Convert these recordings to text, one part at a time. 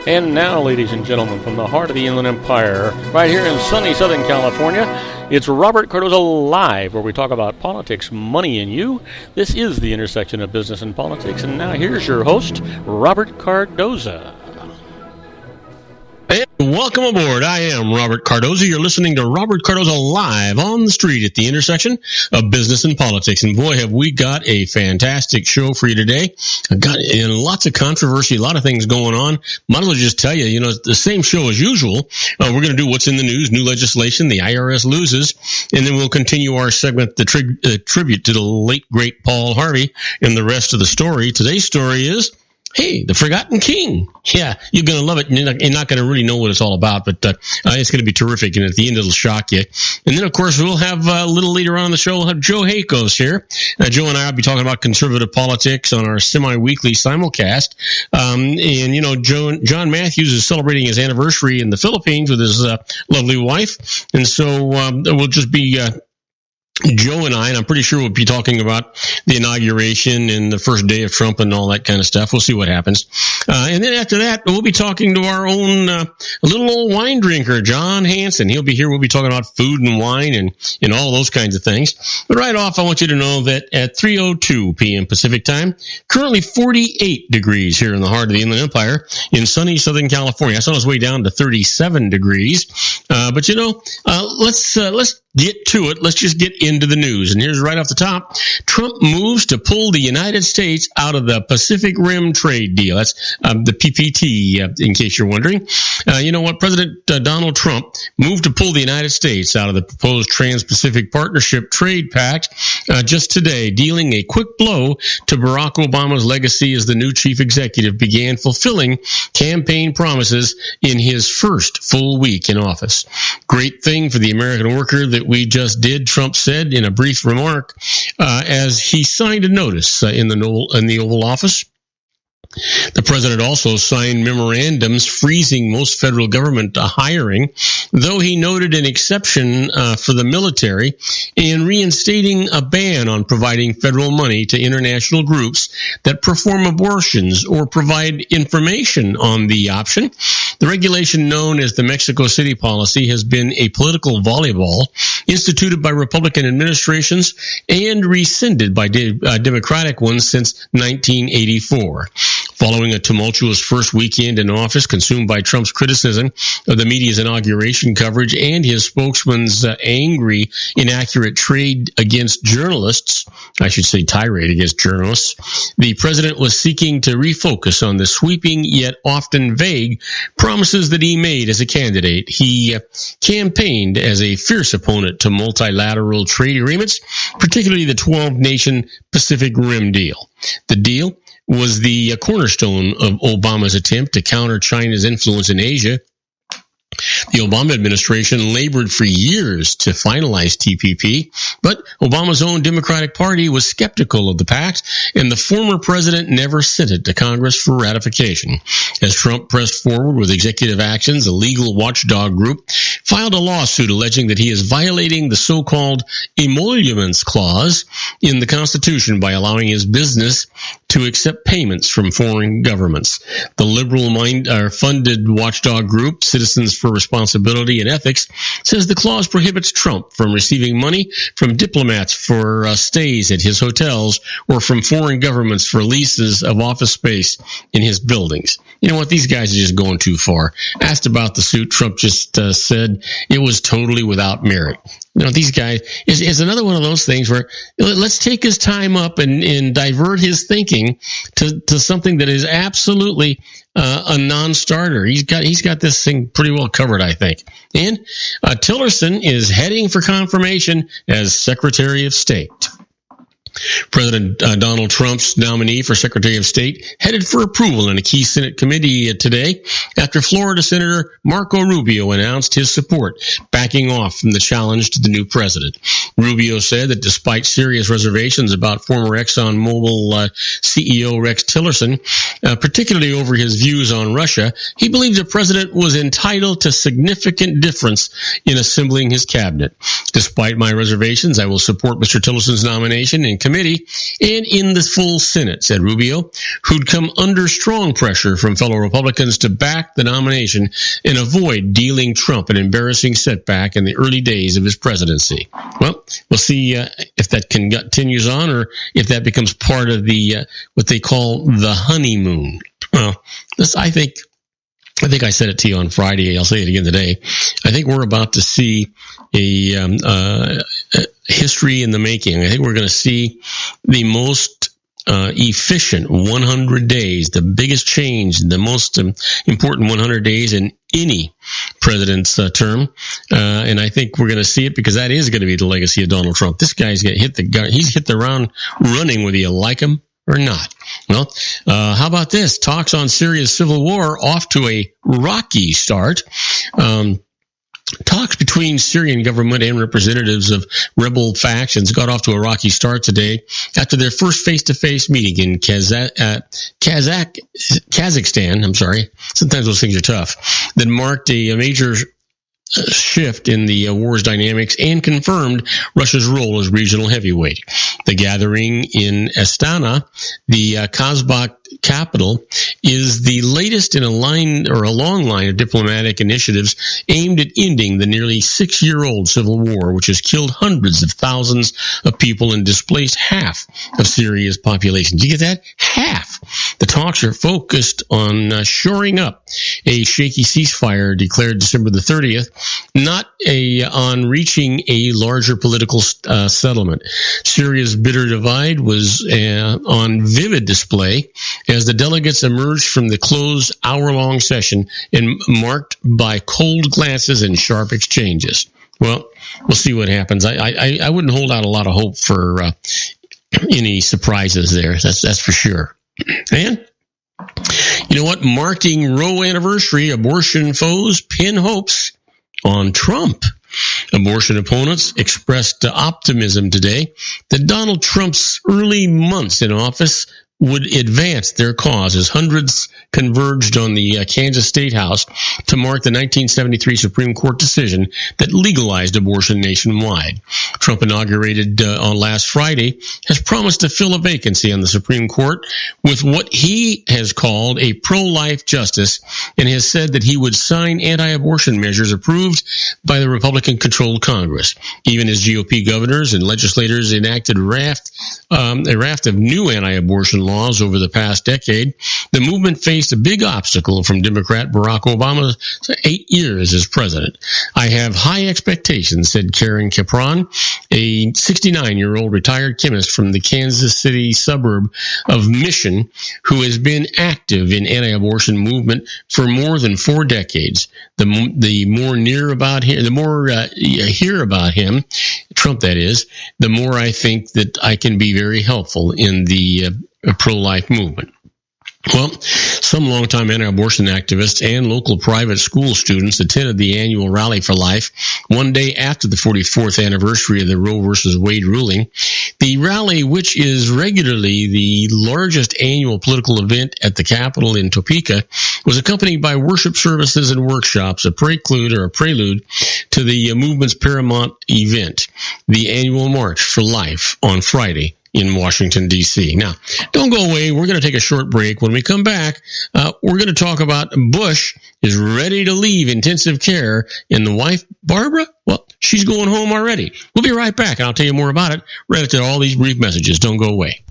And now, ladies and gentlemen, from the heart of the Inland Empire, right here in sunny Southern California, it's Robert Cardoza Live, where we talk about politics, money, and you. This is the intersection of business and politics. And now here's your host, Robert Cardoza. And welcome aboard. I am Robert Cardoza. You're listening to Robert Cardoza Live on the street at the intersection of business and politics. And boy, have we got a fantastic show for you today. I've got lots of controversy, a lot of things going on. Might as well just tell you, the same show as usual. We're going to do what's in the news, new legislation, the IRS loses, and then we'll continue our segment, the tribute to the late, great Paul Harvey, and the rest of the story. Today's story is, hey, the Forgotten King. Yeah, you're going to love it. You're not going to really know what it's all about, but it's going to be terrific, and at the end it'll shock you. And then, of course, we'll have a little later on in the show, we'll have Joe Hakos here. Joe and I will be talking about conservative politics on our semi-weekly simulcast. John Matthews is celebrating his anniversary in the Philippines with his lovely wife, and so we'll just be Joe and I'm pretty sure we'll be talking about the inauguration and the first day of Trump and all that kind of stuff. We'll see what happens. And then after that, we'll be talking to our own little old wine drinker, John Hanson. He'll be here. We'll be talking about food and wine and all those kinds of things. But right off, I want you to know that at 3:02 p.m. Pacific time, currently 48 degrees here in the heart of the Inland Empire in sunny Southern California. I saw it's way down to 37 degrees. But let's get to it. Let's just get into the news. And here's right off the top. Trump moves to pull the United States out of the Pacific Rim trade deal. That's the PPT, in case you're wondering. President Donald Trump moved to pull the United States out of the proposed Trans-Pacific Partnership Trade Pact just today, dealing a quick blow to Barack Obama's legacy as the new chief executive began fulfilling campaign promises in his first full week in office. Great thing for the American worker that we just did, Trump said in a brief remark as he signed a notice in the Oval Office. The president also signed memorandums freezing most federal government hiring, though he noted an exception for the military in reinstating a ban on providing federal money to international groups that perform abortions or provide information on the option. The regulation known as the Mexico City policy has been a political volleyball instituted by Republican administrations and rescinded by Democratic ones since 1984. Following a tumultuous first weekend in office consumed by Trump's criticism of the media's inauguration coverage and his spokesman's angry, inaccurate tirade against journalists, the president was seeking to refocus on the sweeping yet often vague promises that he made as a candidate. He campaigned as a fierce opponent to multilateral trade agreements, particularly the 12-nation Pacific Rim deal. The deal was the cornerstone of Obama's attempt to counter China's influence in Asia. The Obama administration labored for years to finalize TPP, but Obama's own Democratic Party was skeptical of the pact, and the former president never sent it to Congress for ratification. As Trump pressed forward with executive actions, a legal watchdog group filed a lawsuit alleging that he is violating the so-called emoluments clause in the Constitution by allowing his business to accept payments from foreign governments. The liberal-funded watchdog group, Citizens for Responsibility and Ethics, says the clause prohibits Trump from receiving money from diplomats for stays at his hotels or from foreign governments for leases of office space in his buildings. You know what? These guys are just going too far. Asked about the suit, Trump just said it was totally without merit. These guys is another one of those things where let's take his time up and divert his thinking to something that is absolutely a non-starter. He's got this thing pretty well covered, I think. And Tillerson is heading for confirmation as Secretary of State. President Donald Trump's nominee for Secretary of State headed for approval in a key Senate committee today after Florida Senator Marco Rubio announced his support, backing off from the challenge to the new president. Rubio said that despite serious reservations about former ExxonMobil CEO Rex Tillerson, particularly over his views on Russia, he believed the president was entitled to significant difference in assembling his cabinet. Despite my reservations, I will support Mr. Tillerson's nomination and committee and in the full Senate, said Rubio, who'd come under strong pressure from fellow Republicans to back the nomination and avoid dealing Trump an embarrassing setback in the early days of his presidency. Well, we'll see if that continues on or if that becomes part of the what they call the honeymoon. Well, I think I said it to you on Friday. I'll say it again today. I think we're about to see a history in the making. I think we're going to see the most efficient 100 days, the biggest change, the most important 100 days in any president's term. And I think we're going to see it because that is going to be the legacy of Donald Trump. This guy's going to he's hit the ground running, whether you like him or not. Well, how about this? Talks on Syria's civil war off to a rocky start. Talks between Syrian government and representatives of rebel factions got off to a rocky start today after their first face-to-face meeting in Kazakhstan. I'm sorry. Sometimes those things are tough. That marked a major shift in the war's dynamics and confirmed Russia's role as regional heavyweight. The gathering in Astana, the Kazakh capital, is the latest in a long line of diplomatic initiatives aimed at ending the nearly 6-year-old civil war, which has killed hundreds of thousands of people and displaced half of Syria's population. Do you get that? Half. The talks are focused on shoring up a shaky ceasefire declared December the 30th, not on reaching a larger political settlement. Syria's bitter divide was on vivid display as the delegates emerged from the closed hour-long session and marked by cold glances and sharp exchanges. Well, we'll see what happens. I wouldn't hold out a lot of hope for any surprises there. That's for sure. And you know what? Marking Roe anniversary, abortion foes pin hopes on Trump. Abortion opponents expressed optimism today that Donald Trump's early months in office would advance their cause as hundreds converged on the Kansas State House to mark the 1973 Supreme Court decision that legalized abortion nationwide. Trump, inaugurated on last Friday, has promised to fill a vacancy on the Supreme Court with what he has called a pro-life justice and has said that he would sign anti-abortion measures approved by the Republican-controlled Congress. Even as GOP governors and legislators enacted a raft of new anti-abortion laws over the past decade, the movement faced a big obstacle from Democrat Barack Obama's 8 years as president. I have high expectations, said Karen Capron, a 69-year-old retired chemist from the Kansas City suburb of Mission, who has been active in anti-abortion movement for more than 4 decades. The more you hear about him, Trump that is, the more I think that I can be very helpful in the pro-life movement. Well, some longtime anti-abortion activists and local private school students attended the annual Rally for Life one day after the 44th anniversary of the Roe v. Wade ruling. The rally, which is regularly the largest annual political event at the Capitol in Topeka, was accompanied by worship services and workshops, a prelude to the movement's paramount event, the annual March for Life, on Friday in Washington, D.C. Now, don't go away. We're going to take a short break. When we come back, we're going to talk about Bush is ready to leave intensive care, and the wife, Barbara, well, she's going home already. We'll be right back, and I'll tell you more about it right after all these brief messages. Don't go away.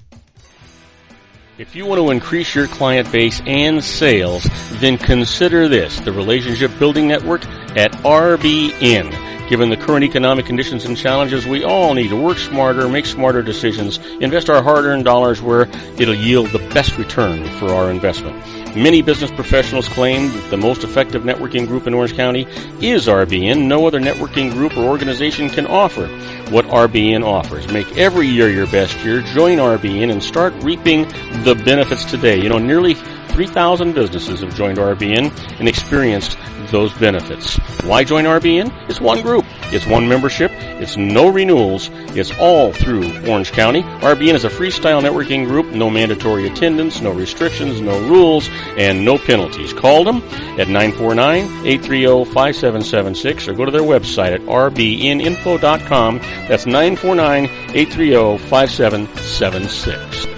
If you want to increase your client base and sales, then consider this, the Relationship Building Network at RBN. Given the current economic conditions and challenges, we all need to work smarter, make smarter decisions, invest our hard-earned dollars where it'll yield the best return for our investment. Many business professionals claim that the most effective networking group in Orange County is RBN. No other networking group or organization can offer what RBN offers. Make every year your best year. Join RBN and start reaping the benefits today. You know, nearly 3,000 businesses have joined RBN and experienced those benefits. Why join RBN? It's one group. It's one membership. It's no renewals. It's all through Orange County. RBN is a freestyle networking group. No mandatory attendance, no restrictions, no rules, and no penalties. Call them at 949-830-5776 or go to their website at rbninfo.com. That's 949-830-5776.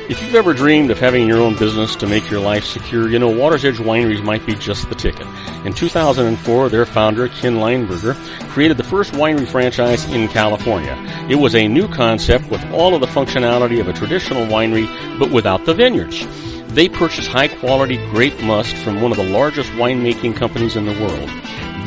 If you've ever dreamed of having your own business to make your life secure, you know Water's Edge Wineries might be just the ticket. In 2004, their founder, Ken Lineberger, created the first winery franchise in California. It was a new concept with all of the functionality of a traditional winery, but without the vineyards. They purchased high-quality grape must from one of the largest winemaking companies in the world.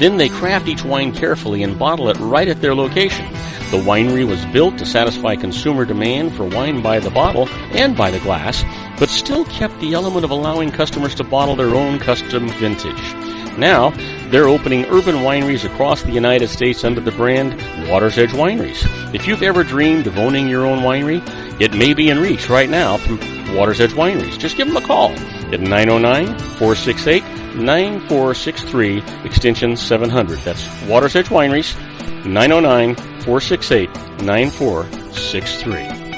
Then they craft each wine carefully and bottle it right at their location. The winery was built to satisfy consumer demand for wine by the bottle and by the glass, but still kept the element of allowing customers to bottle their own custom vintage. Now, they're opening urban wineries across the United States under the brand Water's Edge Wineries. If you've ever dreamed of owning your own winery, it may be in reach right now through Water's Edge Wineries. Just give them a call at 909-468-9463, extension 700. That's Water's Edge Wineries, 909-468-9463.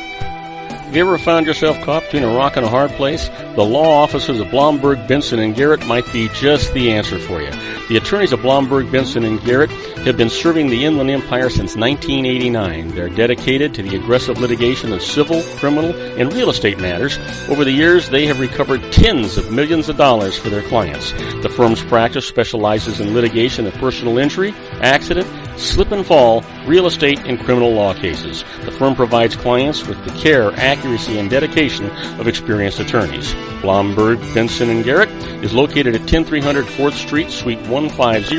Have you ever found yourself caught between a rock and a hard place? The law offices of Blomberg, Benson, and Garrett might be just the answer for you. The attorneys of Blomberg, Benson, and Garrett have been serving the Inland Empire since 1989. They're dedicated to the aggressive litigation of civil, criminal, and real estate matters. Over the years, they have recovered tens of millions of dollars for their clients. The firm's practice specializes in litigation of personal injury, accident, slip and fall, real estate, and criminal law cases. The firm provides clients with the care, accuracy, and dedication of experienced attorneys. Blomberg, Benson, and Garrett is located at 10300 4th Street, Suite 150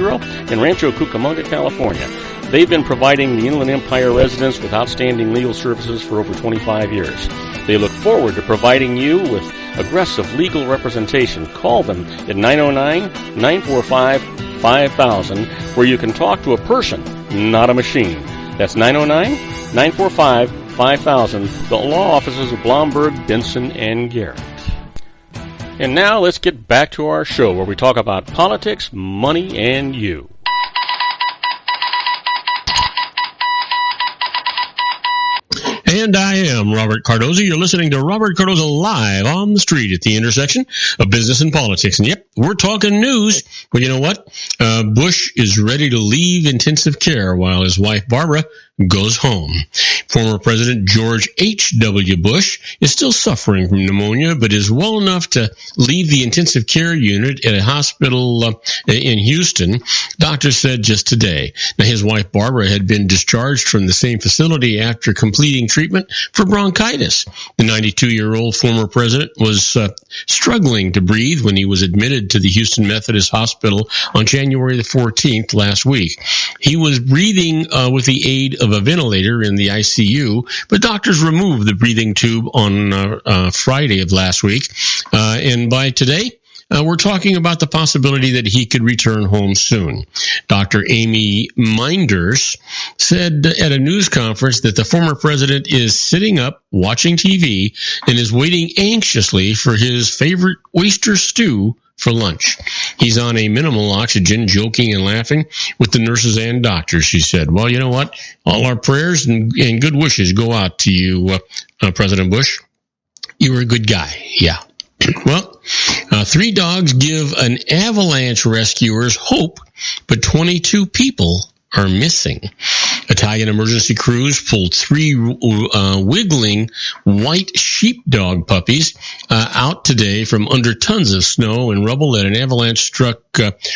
in Rancho Cucamonga, California. They've been providing the Inland Empire residents with outstanding legal services for over 25 years. They look forward to providing you with aggressive legal representation. Call them at 909-945-5000, where you can talk to a person, not a machine. That's 909-945-5000, the law offices of Blomberg, Benson, and Garrett. And now let's get back to our show where we talk about politics, money, and you. And I am Robert Cardoza. You're listening to Robert Cardoza live on the street at the intersection of business and politics. And yep, we're talking news. Well, you know what? Bush is ready to leave intensive care while his wife Barbara goes home. Former President George H.W. Bush is still suffering from pneumonia, but is well enough to leave the intensive care unit at a hospital in Houston, doctors said just today. Now, his wife Barbara had been discharged from the same facility after completing treatment for bronchitis. The 92-year-old former president was struggling to breathe when he was admitted to the Houston Methodist Hospital on January the 14th last week. He was breathing with the aid of a ventilator in the ICU, but doctors removed the breathing tube on Friday of last week. And by today, we're talking about the possibility that he could return home soon. Dr. Amy Minders said at a news conference that the former president is sitting up, watching TV, and is waiting anxiously for his favorite oyster stew for lunch. He's on a minimal oxygen, joking and laughing with the nurses and doctors, she said. Well, you know what? All our prayers and good wishes go out to you, President Bush. You were a good guy. Yeah. Well, 3 dogs give an avalanche rescuers hope, but 22 people are missing. Italian emergency crews pulled 3 wiggling white sheepdog puppies out today from under tons of snow and rubble at an avalanche-struck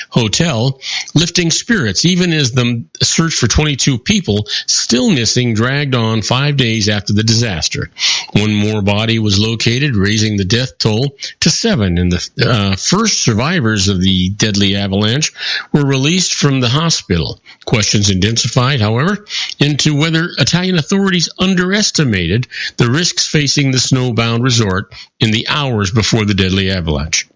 hotel, lifting spirits, even as the search for 22 people still missing dragged on 5 days after the disaster. 1 more body was located, raising the death toll to 7, and the first survivors of the deadly avalanche were released from the hospital. Questions intensified, however, into whether Italian authorities underestimated the risks facing the snowbound resort in the hours before the deadly avalanche.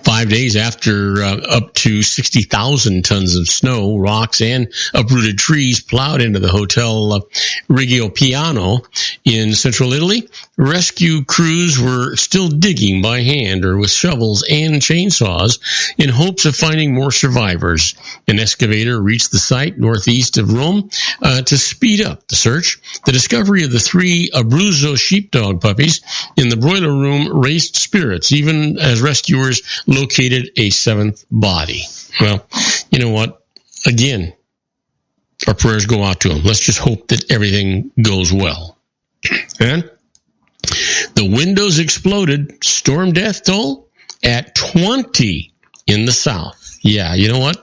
5 days after up to 60,000 tons of snow, rocks, and uprooted trees plowed into the Hotel Rigopiano in central Italy, rescue crews were still digging by hand or with shovels and chainsaws in hopes of finding more survivors. An excavator reached the site northeast of Rome to speed up the search. The discovery of the 3 Abruzzo sheepdog puppies in the boiler room raised spirits, even as rescuers located a 7th body. Well, you know what? Again, our prayers go out to them. Let's just hope that everything goes well. And the windows exploded. Storm death toll at 20 in the south. Yeah, you know what?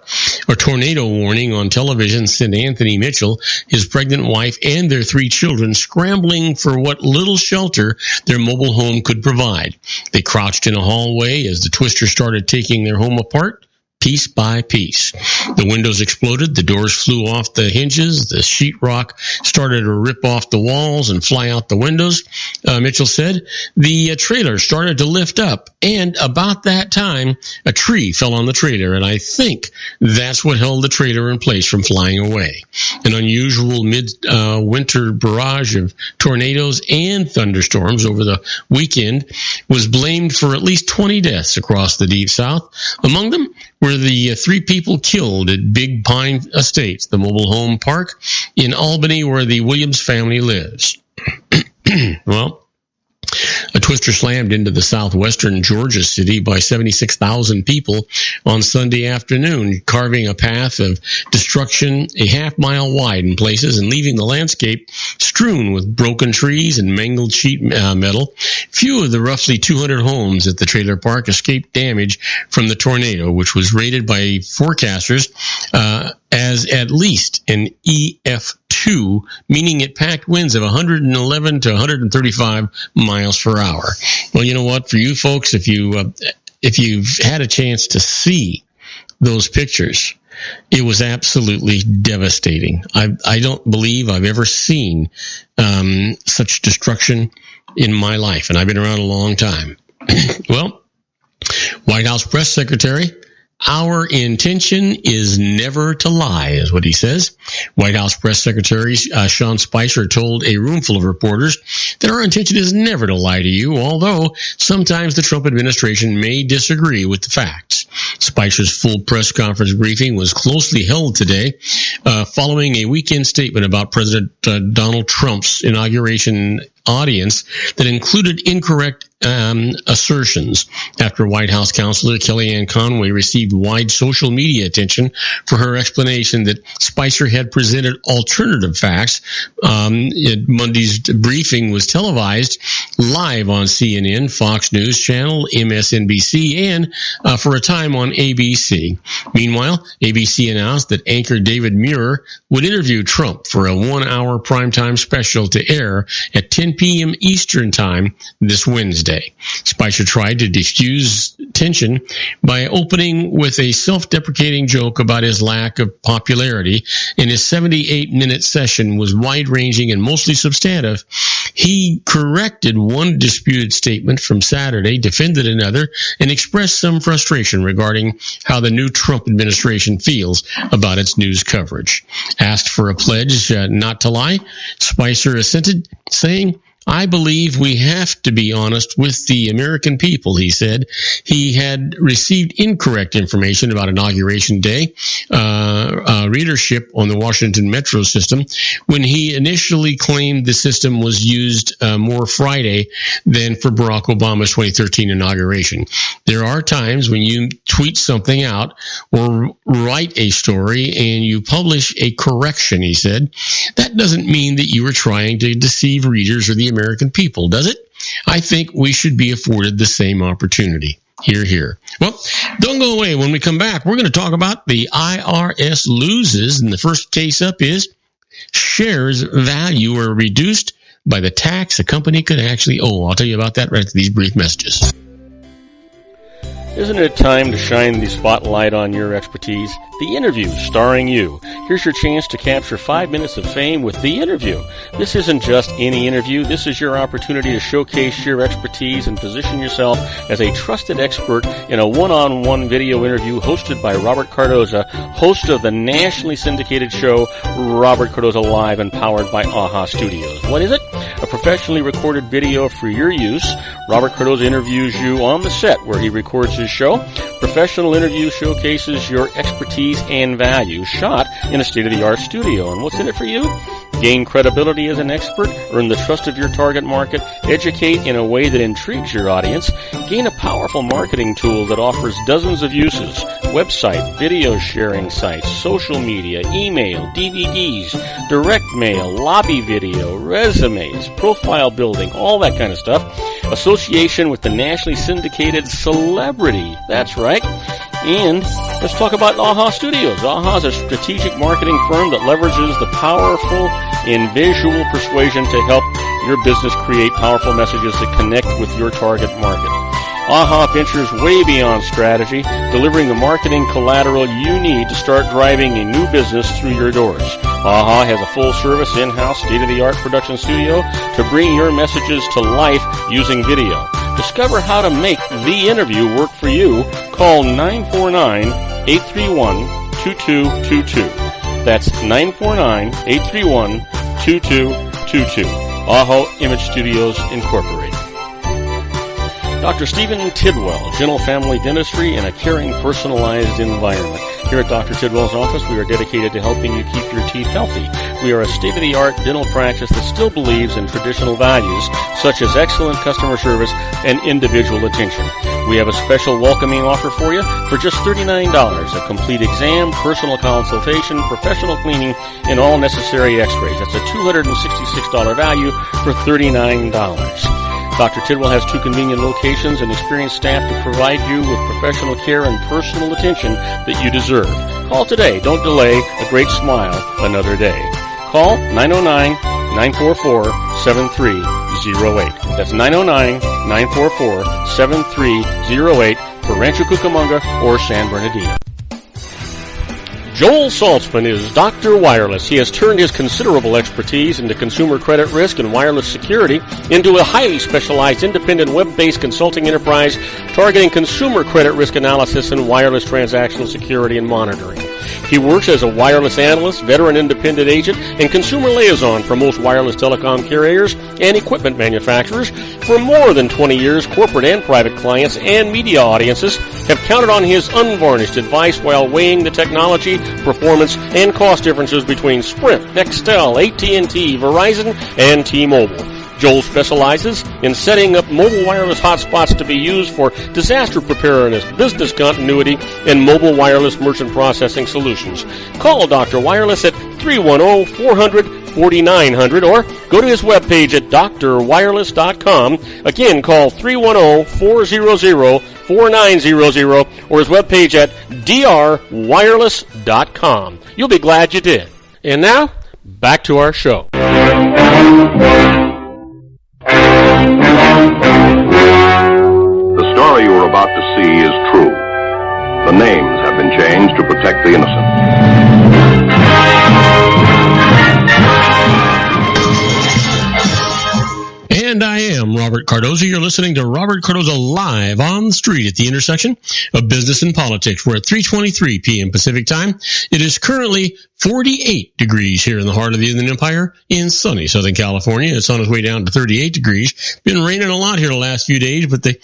A tornado warning on television sent Anthony Mitchell, his pregnant wife, and their 3 children scrambling for what little shelter their mobile home could provide. They crouched in a hallway as the twister started taking their home apart, piece by piece. The windows exploded, the doors flew off the hinges, the sheetrock started to rip off the walls and fly out the windows. Mitchell said the trailer started to lift up, and about that time, a tree fell on the trailer, and I think that's what held the trailer in place from flying away. An unusual mid-winter barrage of tornadoes and thunderstorms over the weekend was blamed for at least 20 deaths across the Deep South. Among them were the 3 people killed at Big Pine Estates, the mobile home park in Albany where the Williams family lives. Well, a twister slammed into the southwestern Georgia city by 76,000 people on Sunday afternoon, carving a path of destruction a half-mile wide in places and leaving the landscape strewn with broken trees and mangled sheet metal. Few of the roughly 200 homes at the trailer park escaped damage from the tornado, which was rated by forecasters as at least an EF2, meaning it packed winds of 111 to 135 miles per hour. Well, you know what? For you folks, if you've had a chance to see those pictures, it was absolutely devastating. I don't believe I've ever seen such destruction in my life, and I've been around a long time. Well, White House press secretary, our intention is never to lie, is what he says. White House press secretary Sean Spicer told a room full of reporters that our intention is never to lie to you, although sometimes the Trump administration may disagree with the facts. Spicer's full press conference briefing was closely held today following a weekend statement about President Donald Trump's inauguration audience that included incorrect assertions after White House counselor Kellyanne Conway received wide social media attention for her explanation that Spicer had presented alternative facts. Monday's briefing was televised live on CNN, Fox News Channel, MSNBC, and for a time on ABC. Meanwhile, ABC announced that anchor David Muir would interview Trump for a 1-hour primetime special to air at 10 p.m. Eastern Time this Wednesday. Spicer tried to diffuse tension by opening with a self-deprecating joke about his lack of popularity, and his 78-minute session was wide-ranging and mostly substantive. He corrected one disputed statement from Saturday, defended another, and expressed some frustration regarding how the new Trump administration feels about its news coverage. Asked for a pledge not to lie, Spicer assented, saying, "I believe we have to be honest with the American people," he said. He had received incorrect information about Inauguration Day readership on the Washington Metro system when he initially claimed the system was used more Friday than for Barack Obama's 2013 inauguration. There are times when you tweet something out or write a story and you publish a correction, he said. That doesn't mean that you are trying to deceive readers or the American people, does it? I think we should be afforded the same opportunity. Hear, hear. Well, don't go away. When we come back, we're going to talk about the IRS loses, and the first case up is shares value are reduced by the tax a company could actually owe. I'll tell you about that right after these brief messages. Isn't it time to shine the spotlight on your expertise? The Interview, starring you. Here's your chance to capture 5 minutes of fame with The Interview. This isn't just any interview. This is your opportunity to showcase your expertise and position yourself as a trusted expert in a one-on-one video interview hosted by Robert Cardoza, host of the nationally syndicated show Robert Cardoza Live and powered by AHA Studios. What is it? A professionally recorded video for your use. Robert Cardoza interviews you on the set where he records his show. Professional interview showcases your expertise and value, shot in a state-of-the-art studio. And what's in it for you? Gain credibility as an expert, earn the trust of your target market, educate in a way that intrigues your audience, gain a powerful marketing tool that offers dozens of uses, website, video sharing sites, social media, email, DVDs, direct mail, lobby video, resumes, profile building, all that kind of stuff. Association with the nationally syndicated celebrity. That's right. And let's talk about AHA Studios. AHA is a strategic marketing firm that leverages the powerful and visual persuasion to help your business create powerful messages that connect with your target market. AHA ventures way beyond strategy, delivering the marketing collateral you need to start driving a new business through your doors. AHA has a full-service, in-house, state-of-the-art production studio to bring your messages to life using video. Discover how to make The Interview work for you. Call 949-831-2222. That's 949-831-2222. AHA Image Studios, Incorporated. Dr. Stephen Tidwell, Gentle Family Dentistry in a caring, personalized environment. Here at Dr. Tidwell's office, we are dedicated to helping you keep your teeth healthy. We are a state-of-the-art dental practice that still believes in traditional values, such as excellent customer service and individual attention. We have a special welcoming offer for you for just $39, a complete exam, personal consultation, professional cleaning, and all necessary x-rays. That's a $266 value for $39. Dr. Tidwell has 2 convenient locations and experienced staff to provide you with professional care and personal attention that you deserve. Call today. Don't delay. A great smile another day. Call 909-944-7308. That's 909-944-7308 for Rancho Cucamonga or San Bernardino. Joel Saltzman is Dr. Wireless. He has turned his considerable expertise into consumer credit risk and wireless security into a highly specialized independent web-based consulting enterprise targeting consumer credit risk analysis and wireless transactional security and monitoring. He works as a wireless analyst, veteran independent agent, and consumer liaison for most wireless telecom carriers and equipment manufacturers. For more than 20 years, corporate and private clients and media audiences have counted on his unvarnished advice while weighing the technology, performance, and cost differences between Sprint, Nextel, AT&T, Verizon, and T-Mobile. Joel specializes in setting up mobile wireless hotspots to be used for disaster preparedness, business continuity, and mobile wireless merchant processing solutions. Call Dr. Wireless at 310-400-4900 or go to his webpage at drwireless.com. Again, call 310-400-4900 or his webpage at drwireless.com. You'll be glad you did. And now, back to our show. The story you are about to see is true. The names have been changed to protect the innocent. And I am Robert Cardoza. You're listening to Robert Cardoza Live on the street at the intersection of business and politics. We're at 3:23 p.m. Pacific time. It is currently 48 degrees here in the heart of the Inland Empire in sunny Southern California. It's on its way down to 38 degrees. Been raining a lot here the last few days, but the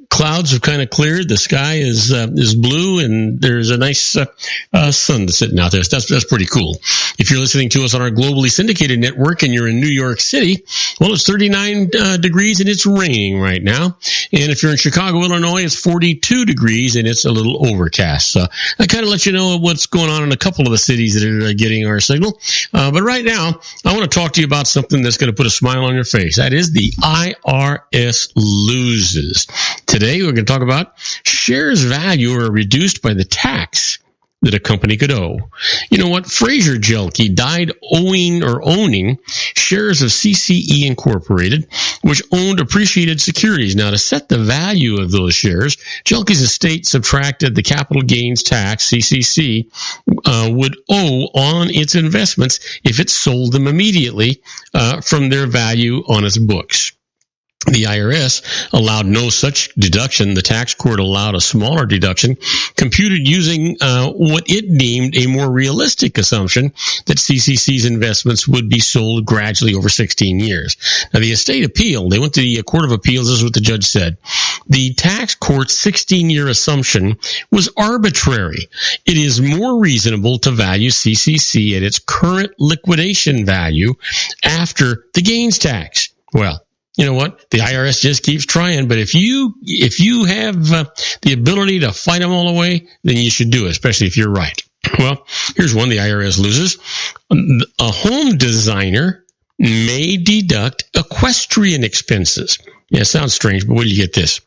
clouds have kind of cleared. The sky is blue, and there's a nice sun that's sitting out there. So that's pretty cool. If you're listening to us on our globally syndicated network and you're in New York City, well, it's 39 degrees and it's raining right now. And if you're in Chicago, Illinois, it's 42 degrees and it's a little overcast. So I kind of let you know what's going on in a couple of the cities that are getting our signal. But right now, I want to talk to you about something that's going to put a smile on your face. That is the IRS loses. Today, we're going to talk about shares value are reduced by the tax that a company could owe. You know what? Fraser Jelke died owning shares of CCE Incorporated, which owned appreciated securities. Now, to set the value of those shares, Jelke's estate subtracted the capital gains tax CCC would owe on its investments if it sold them immediately from their value on its books. The IRS allowed no such deduction. The tax court allowed a smaller deduction computed using what it deemed a more realistic assumption that CCC's investments would be sold gradually over 16 years. Now, the estate appealed. They went to the Court of Appeals. This is what the judge said. The tax court's 16-year assumption was arbitrary. It is more reasonable to value CCC at its current liquidation value after the gains tax. Well, you know what? The IRS just keeps trying, but if you have the ability to fight them all the way, then you should do it, especially if you're right. Well, here's one the IRS loses. A home designer may deduct equestrian expenses. Yeah, it sounds strange, but where do you get this?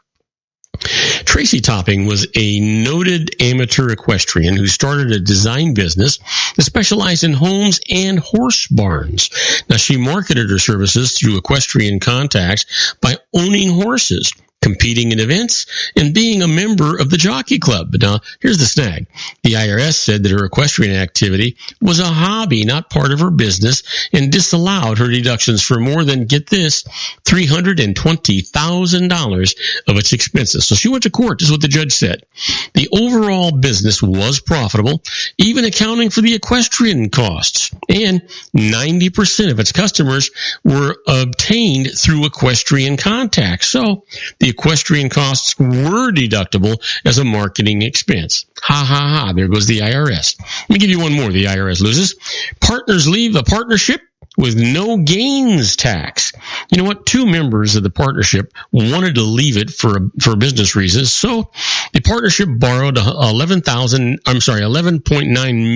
Tracy Topping was a noted amateur equestrian who started a design business that specialized in homes and horse barns. Now, she marketed her services through equestrian contacts by owning horses, competing in events, and being a member of the jockey club. But now, here's the snag. The IRS said that her equestrian activity was a hobby, not part of her business, and disallowed her deductions for more than, get this, $320,000 of its expenses. So she went to court. This is what the judge said. The overall business was profitable, even accounting for the equestrian costs, and 90% of its customers were obtained through equestrian contacts. So the equestrian costs were deductible as a marketing expense. Ha ha ha, there goes the IRS. Let me give you one more the IRS loses. Partners leave a partnership with no gains tax. You know what? Two members of the partnership wanted to leave it for business reasons, so the partnership borrowed $11.9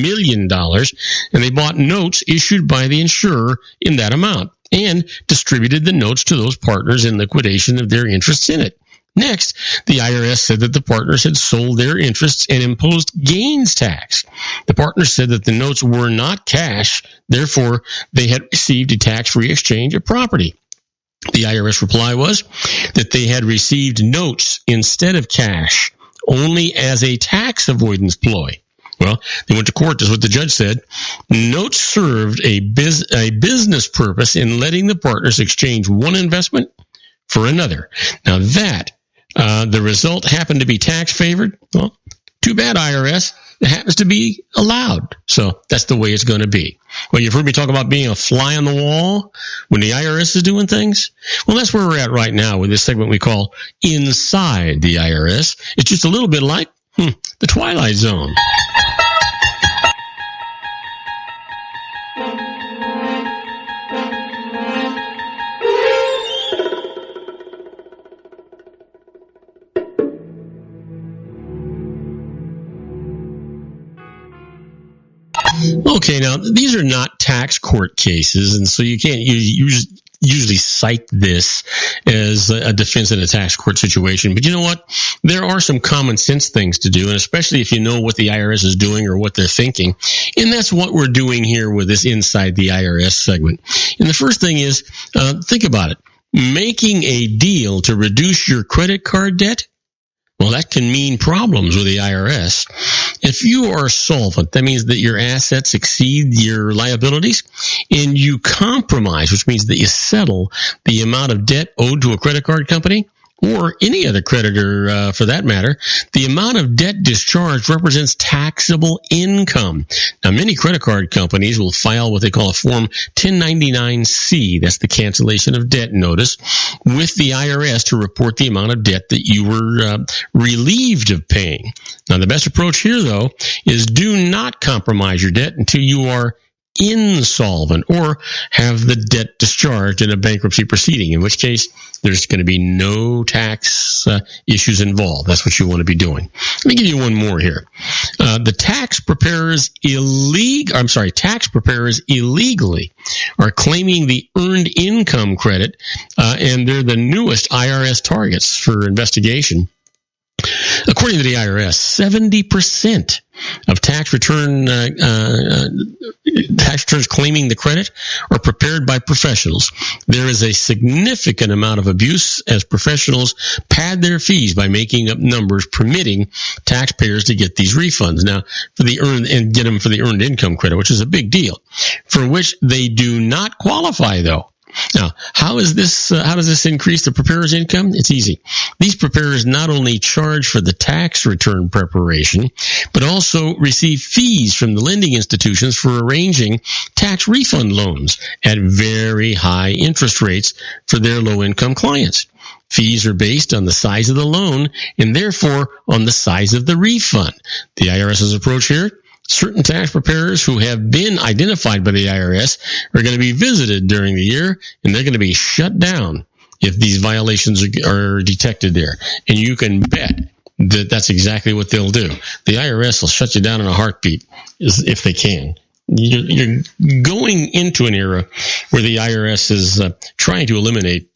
million, and they bought notes issued by the insurer in that amount, and distributed the notes to those partners in liquidation of their interests in it. Next, the IRS said that the partners had sold their interests and imposed gains tax. The partners said that the notes were not cash, therefore they had received a tax-free exchange of property. The IRS reply was that they had received notes instead of cash, only as a tax avoidance ploy. Well, they went to court. This is what the judge said. Notes served a business purpose in letting the partners exchange one investment for another. Now that, the result happened to be tax favored. Well, too bad, IRS. It happens to be allowed. So that's the way it's going to be. Well, you've heard me talk about being a fly on the wall when the IRS is doing things. Well, that's where we're at right now with this segment we call Inside the IRS. It's just a little bit like the Twilight Zone. Okay, now, these are not tax court cases, and so you can't usually cite this as a defense in a tax court situation. But you know what? There are some common sense things to do, and especially if you know what the IRS is doing or what they're thinking. And that's what we're doing here with this Inside the IRS segment. And the first thing is, think about it. Making a deal to reduce your credit card debt, well, that can mean problems with the IRS. If you are solvent, that means that your assets exceed your liabilities, and you compromise, which means that you settle the amount of debt owed to a credit card company, or any other creditor for that matter. The amount of debt discharged represents taxable income. Now, many credit card companies will file what they call a Form 1099-C, that's the cancellation of debt notice, with the IRS to report the amount of debt that you were relieved of paying. Now, the best approach here, though, is do not compromise your debt until you are insolvent or have the debt discharged in a bankruptcy proceeding, in which case there's going to be no tax issues involved. That's what you want to be doing. Let me give you one more here. The tax preparers illegally are claiming the earned income credit, and they're the newest IRS targets for investigation. According to the IRS, 70% of tax returns claiming the credit are prepared by professionals. There is a significant amount of abuse as professionals pad their fees by making up numbers permitting taxpayers to get these refunds. Now, get them for the earned income credit, which is a big deal, for which they do not qualify, though. Now, how does this increase the preparer's income? It's easy. These preparers not only charge for the tax return preparation, but also receive fees from the lending institutions for arranging tax refund loans at very high interest rates for their low-income clients. Fees are based on the size of the loan and therefore on the size of the refund. The IRS's approach here: certain tax preparers who have been identified by the IRS are going to be visited during the year, and they're going to be shut down if these violations are detected there. And you can bet that that's exactly what they'll do. The IRS will shut you down in a heartbeat if they can. You're going into an era where the IRS is trying to eliminate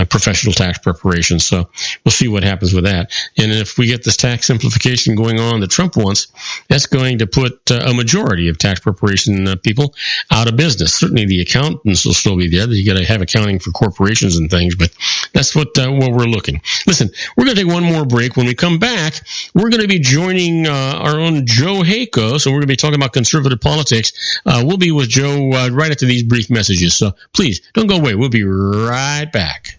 professional tax preparation. So we'll see what happens with that. And if we get this tax simplification going on that Trump wants, that's going to put a majority of tax preparation people out of business. Certainly the accountants will still be there. You got to have accounting for corporations and things, but that's what we're looking. Listen, we're going to take one more break. When we come back, we're going to be joining our own Joe Hayko. So we're going to be talking about conservative politics. We'll be with Joe right after these brief messages. So please don't go away. We'll be right back.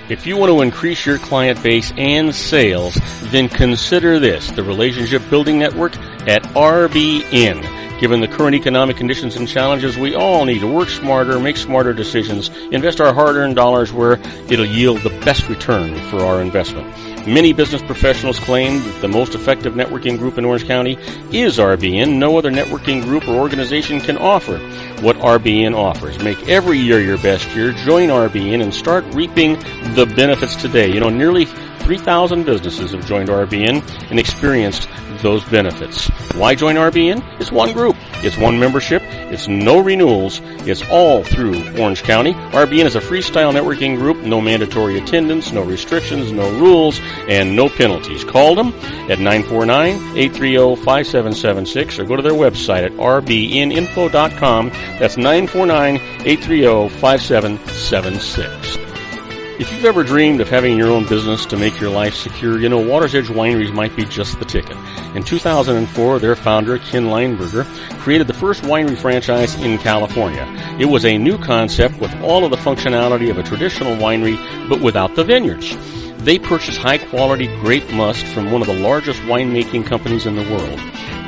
If you want to increase your client base and sales, then consider this: the Relationship Building Network at RBN. Given the current economic conditions and challenges, we all need to work smarter, make smarter decisions, invest our hard-earned dollars where it'll yield the best return for our investment. Many business professionals claim that the most effective networking group in Orange County is RBN. No other networking group or organization can offer what RBN offers. Make every year your best year. Join RBN and start reaping the benefits today. Nearly 3,000 businesses have joined RBN and experienced those benefits. Why join RBN? It's one group. It's one membership. It's no renewals. It's all through Orange County. RBN is a freestyle networking group. No mandatory attendance, no restrictions, no rules, and no penalties. Call them at 949-830-5776 or go to their website at rbninfo.com. That's 949-830-5776. If you've ever dreamed of having your own business to make your life secure, Water's Edge Wineries might be just the ticket. In 2004, their founder, Ken Lineberger, created the first winery franchise in California. It was a new concept with all of the functionality of a traditional winery, but without the vineyards. They purchased high-quality grape must from one of the largest winemaking companies in the world.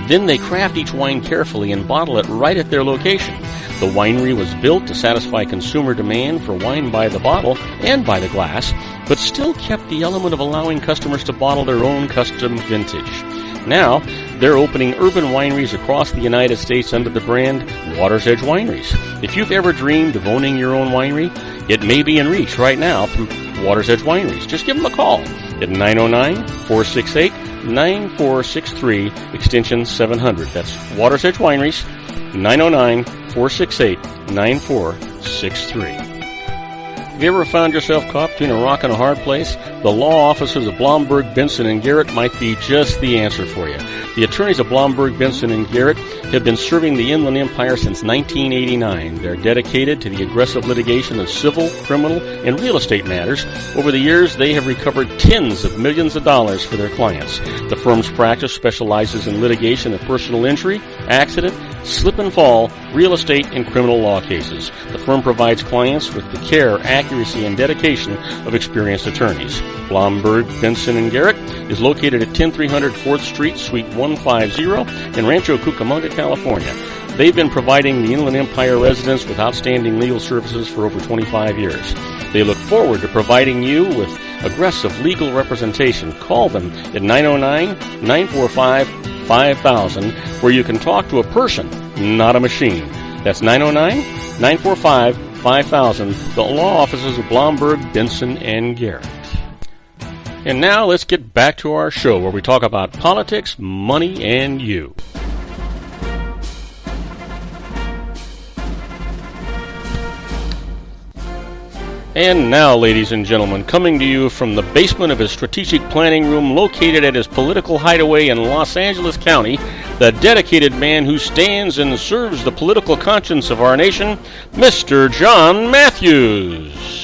Then they craft each wine carefully and bottle it right at their location. The winery was built to satisfy consumer demand for wine by the bottle and by the glass, but still kept the element of allowing customers to bottle their own custom vintage. Now, they're opening urban wineries across the United States under the brand Water's Edge Wineries. If you've ever dreamed of owning your own winery, it may be in reach right now through Water's Edge Wineries. Just give them a call at 909-468-9463, extension 700. That's Water's Edge Wineries, 909-468-9463. Have you ever found yourself caught between a rock and a hard place? The law offices of Blomberg, Benson, & Garrett might be just the answer for you. The attorneys of Blomberg, Benson, & Garrett have been serving the Inland Empire since 1989. They're dedicated to the aggressive litigation of civil, criminal, and real estate matters. Over the years, they have recovered tens of millions of dollars for their clients. The firm's practice specializes in litigation of personal injury, accident, slip and fall, real estate, and criminal law cases. The firm provides clients with the care, accuracy, and dedication of experienced attorneys. Blomberg, Benson, & Garrett is located at 10300 4th Street, Suite 150 in Rancho Cucamonga, California. They've been providing the Inland Empire residents with outstanding legal services for over 25 years. They look forward to providing you with aggressive legal representation. Call them at 909-945-5000, where you can talk to a person, not a machine. That's 909-945-5000, the law offices of Blomberg, Benson, & Garrett. And now let's get back to our show where we talk about politics, money, and you. And now, ladies and gentlemen, coming to you from the basement of his strategic planning room located at his political hideaway in Los Angeles County, the dedicated man who stands and serves the political conscience of our nation, Mr. John Matthews.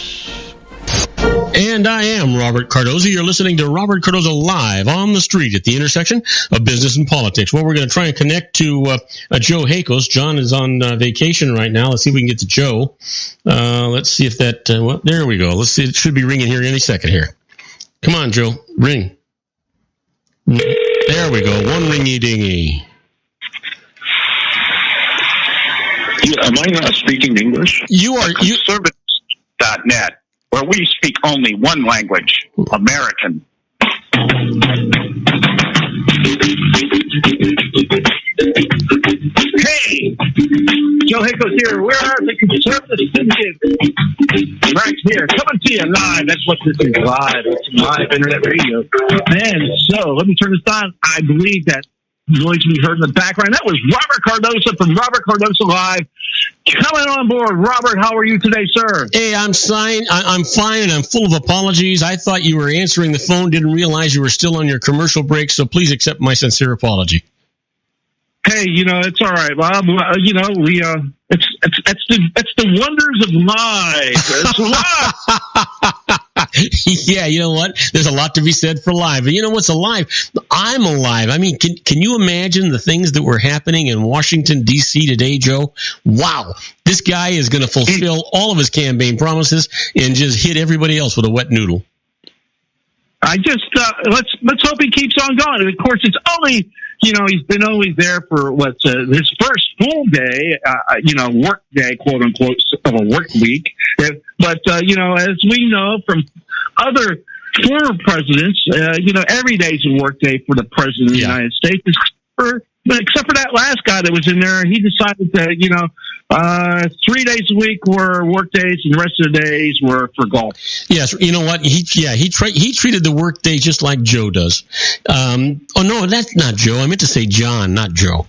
And I am Robert Cardoza. You're listening to Robert Cardoza Live on the street at the intersection of business and politics. Well, we're going to try and connect to Joe Hakos. John is on vacation right now. Let's see if we can get to Joe. Let's see if that, well, there we go. Let's see. It should be ringing here any second here. Come on, Joe. Ring. There we go. One ringy dingy. Am I not speaking English? You are. Conservatives.net, where we speak only one language, American. Hey! Joe Hakos here. Where are the conservative syndicates? Right here. Coming to you live. That's what this is, live. It's live internet radio. Man, so let me turn this on. I believe that noise we heard in the background, that was Robert Cardoza from Robert Cardoza Live. Coming on board. Robert, how are you today, sir? Hey, I'm fine. I'm full of apologies. I thought you were answering the phone, didn't realize you were still on your commercial break, so please accept my sincere apology. Hey, it's all right, Bob. It's the wonders of live. It's live. Yeah, you know what? There's a lot to be said for live. But you know what's alive? I'm alive. I mean, can you imagine the things that were happening in Washington, D.C. today, Joe? Wow. This guy is going to fulfill all of his campaign promises and just hit everybody else with a wet noodle. I just let's hope he keeps on going. And of course, it's only he's been only there for his first full day, work day, quote unquote, of a work week. But as we know from other former presidents, every day's a work day for the president of the United States. Except for that last guy that was in there, he decided that 3 days a week were work days, and the rest of the days were for golf. Yes, you know what? He treated the work day just like Joe does. Oh no, that's not Joe. I meant to say John, not Joe.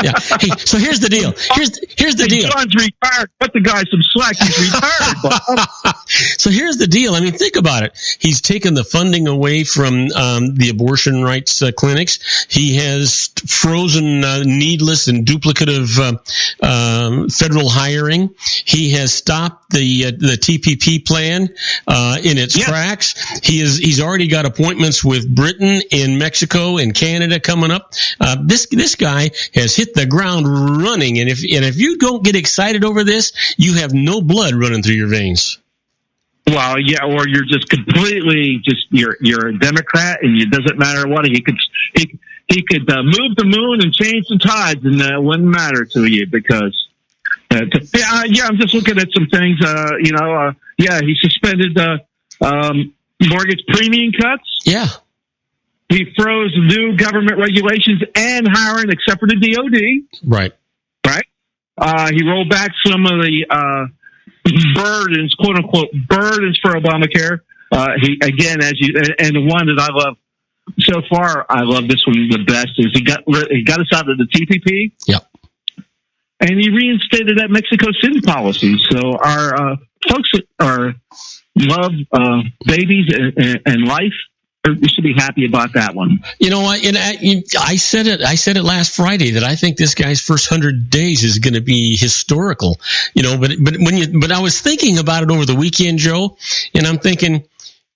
Yeah. Hey, so here's the deal. Here's the deal. John's retired. Cut the guy some slack. He's retired. So here's the deal. I mean, think about it. He's taken the funding away from the abortion rights clinics. He has frozen needless and duplicative federal hiring. He has stopped the TPP plan in its tracks. He's already got appointments with Britain and Mexico and Canada coming up. This guy has hit the ground running, and if you don't get excited over this, you have no blood running through your veins. Well, yeah, or you're just completely you're a Democrat, and it doesn't matter what he could move the moon and change the tides, and it wouldn't matter to you because. I'm just looking at some things. He suspended mortgage premium cuts. Yeah. He froze new government regulations and hiring, except for the DOD. Right. He rolled back some of the burdens, quote unquote, burdens for Obamacare. And the one that I love so far, I love this one the best is he got us out of the TPP. Yep. And he reinstated that Mexico City policy. So our folks that love babies and life, we should be happy about that one. You know what? And I said it last Friday that I think this guy's first 100 days is going to be historical. But I was thinking about it over the weekend, Joe, and I'm thinking,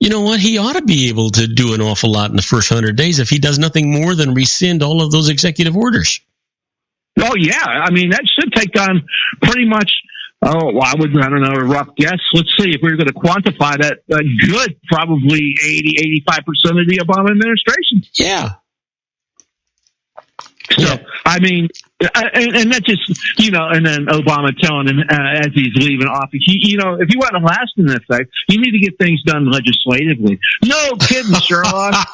you know what? He ought to be able to do an awful lot in the first 100 days if he does nothing more than rescind all of those executive orders. Oh yeah, I mean that should take on pretty much. I don't know, a rough guess. Let's see if we're going to quantify that. Good, probably 80-85% of the Obama administration. Yeah. So I mean, and that just and then Obama telling him as he's leaving office, if you want to last in effect, you need to get things done legislatively. No kidding, Sherlock.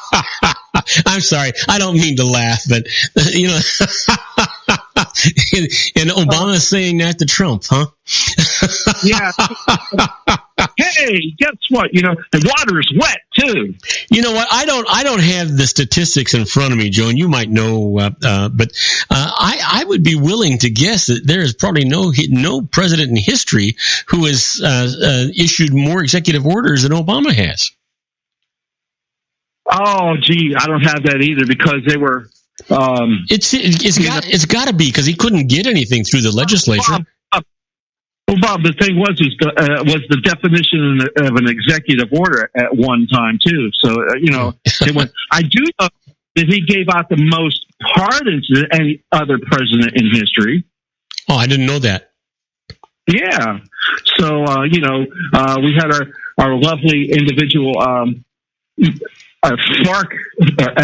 I'm sorry, I don't mean to laugh, but and Obama's saying that to Trump, huh? Yeah. hey, guess what? You know, the water is wet too. You know what? I don't have the statistics in front of me, Joe, and you might know, but I would be willing to guess that there is probably no president in history who has issued more executive orders than Obama has. Oh, gee, I don't have that either because they were. It's got to be because he couldn't get anything through the legislature. Bob, the thing was the definition of an executive order at one time too. So I do know that he gave out the most pardons than any other president in history. Oh, I didn't know that. Yeah. So we had our lovely individual. FARC, which blah,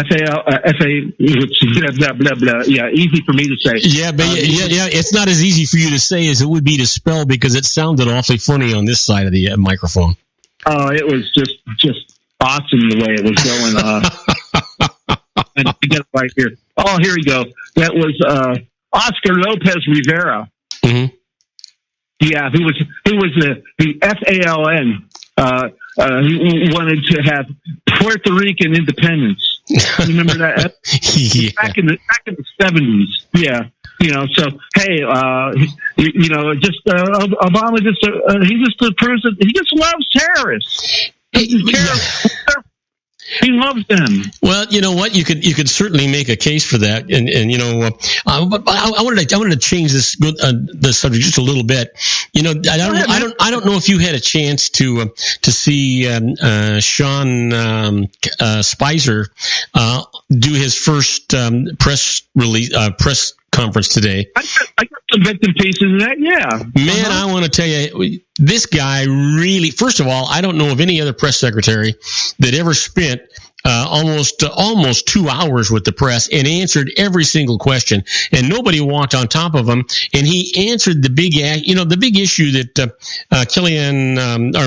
blah, blah. Yeah, easy for me to say. Yeah, but it's not as easy for you to say as it would be to spell because it sounded awfully funny on this side of the microphone. Oh, it was just awesome the way it was going. And to get it right here. Oh, here we go. That was Oscar Lopez Rivera. Mm-hmm. Yeah, who was the FALN. He wanted to have Puerto Rican independence. Remember that? Yeah. Back in the 70s. Yeah. So hey, Obama he just proves that he just loves terrorists. He loves them. Well, you know what? You could certainly make a case for that, and but I wanted to change the subject just a little bit. I don't know if you had a chance to see Sean Spicer do his first press conference today. I got some bits and pieces of that. Yeah, man, I want to tell you, this guy really. First of all, I don't know of any other press secretary that ever spent almost 2 hours with the press and answered every single question, and nobody walked on top of him. And he answered the big issue that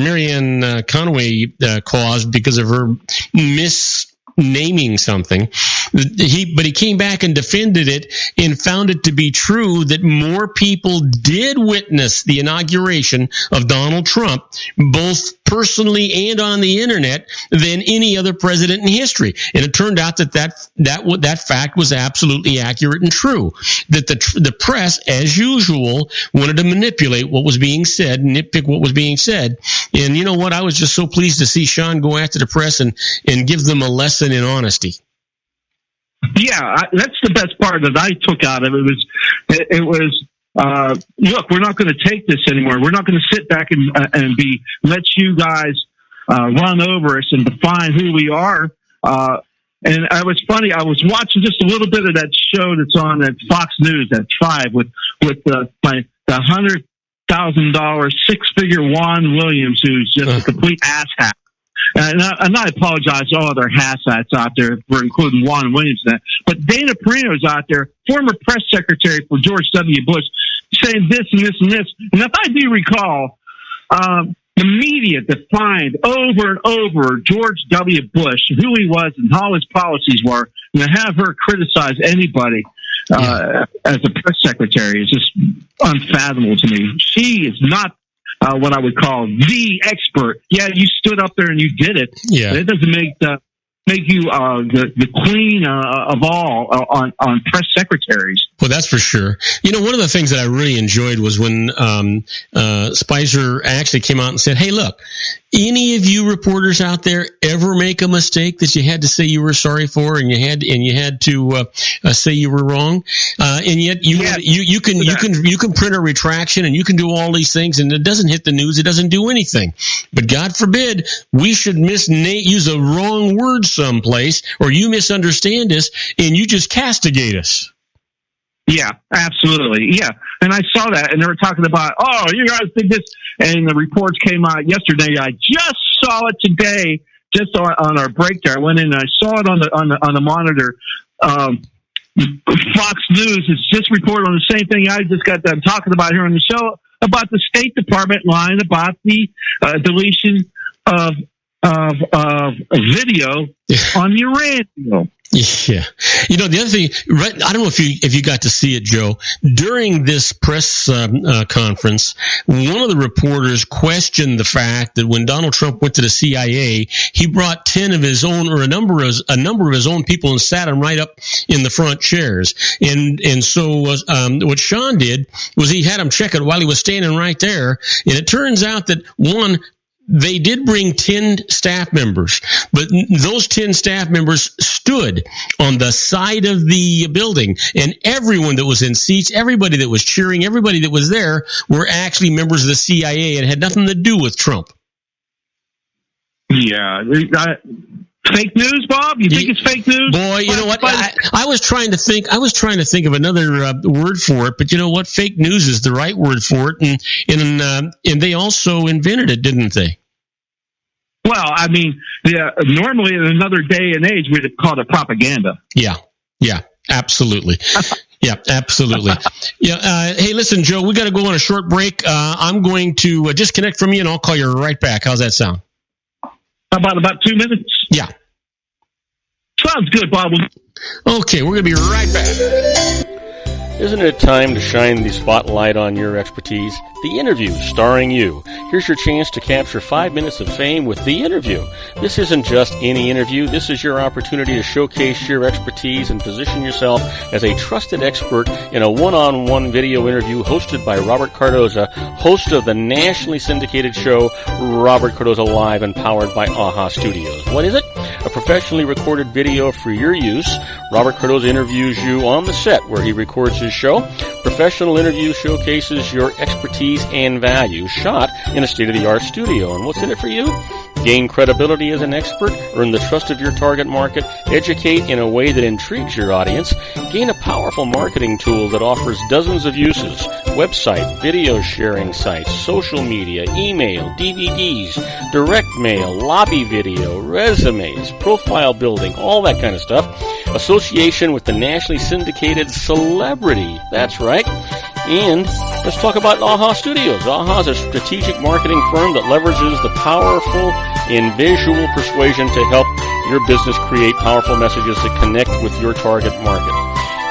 Marianne Conway caused because of her naming something. But he came back and defended it and found it to be true that more people did witness the inauguration of Donald Trump, both personally and on the internet, than any other president in history. And it turned out that fact was absolutely accurate and true. That the press, as usual, wanted to manipulate what was being said, nitpick what was being said. And you know what? I was just so pleased to see Sean go after the press and give them a lesson in honesty. Yeah, that's the best part that I took out of it. It was look, we're not going to take this anymore. We're not going to sit back and let you guys run over us and define who we are. And it was funny. I was watching just a little bit of that show that's on at Fox News at 5 with the $100,000 six-figure Juan Williams, who's just a complete asshat. And I apologize to all other hassats out there for including Juan Williams in that. But Dana Perino's out there, former press secretary for George W. Bush, saying this and this and this. And if I do recall, the media defined over and over George W. Bush, who he was and how his policies were, and to have her criticize anybody as a press secretary is just unfathomable to me. She is not what I would call the expert. Yeah, you stood up there and you did it. Yeah, it doesn't make you the queen of all on press secretaries. Well, that's for sure. One of the things that I really enjoyed was when Spicer actually came out and said, "Hey, look, any of you reporters out there ever make a mistake that you had to say you were sorry for, and you had to say you were wrong, and yet you can print a retraction and you can do all these things, and it doesn't hit the news, it doesn't do anything. But God forbid we should use a wrong word someplace, or you misunderstand us and you just castigate us." Yeah, absolutely. Yeah. And I saw that, and they were talking about, oh, you guys did this, and the reports came out yesterday. I just saw it today, just on our break there. I went in and I saw it on the monitor. Fox News has just reported on the same thing I just got done talking about here on the show, about the State Department lying about the deletion of video on the Iran deal. Yeah. The other thing, right? I don't know if you got to see it, Joe. During this press conference, one of the reporters questioned the fact that when Donald Trump went to the CIA, he brought 10 of his own, or a number of his own people, and sat them right up in the front chairs. And so what Sean did was he had them check it while he was standing right there. And it turns out that they did bring 10 staff members, but those 10 staff members stood on the side of the building, and everyone that was in seats, everybody that was cheering, everybody that was there were actually members of the CIA and had nothing to do with Trump. Yeah. Fake news, Bob? You think it's fake news? Boy, you know what? I was trying to think of another word for it, but you know what? Fake news is the right word for it, and they also invented it, didn't they? Well, I mean, normally in another day and age, we'd call it propaganda. Yeah, absolutely. Yeah, absolutely. Yeah. Hey, listen, Joe, we got to go on a short break. I'm going to disconnect from you, and I'll call you right back. How's that sound? About 2 minutes? Yeah. Sounds good, Bob. Okay, we're going to be right back. Isn't it time to shine the spotlight on your expertise? The Interview, starring you. Here's your chance to capture 5 minutes of fame with The Interview. This isn't just any interview. This is your opportunity to showcase your expertise and position yourself as a trusted expert in a one-on-one video interview hosted by Robert Cardoza, host of the nationally syndicated show Robert Cardoza Live, and powered by AHA Studios. What is it? A professionally recorded video for your use. Robert Cardoza interviews you on the set where he records his show. Professional interview showcases your expertise and value, shot in a state-of-the-art studio. And what's in it for you? Gain credibility as an expert, earn the trust of your target market, educate in a way that intrigues your audience, gain a powerful marketing tool that offers dozens of uses: website, video sharing sites, social media, email, DVDs, direct mail, lobby video, resumes, profile building, all that kind of stuff. Association with the nationally syndicated celebrity. That's right. And let's talk about AHA Studios. AHA is a strategic marketing firm that leverages the powerful and visual persuasion to help your business create powerful messages that connect with your target market.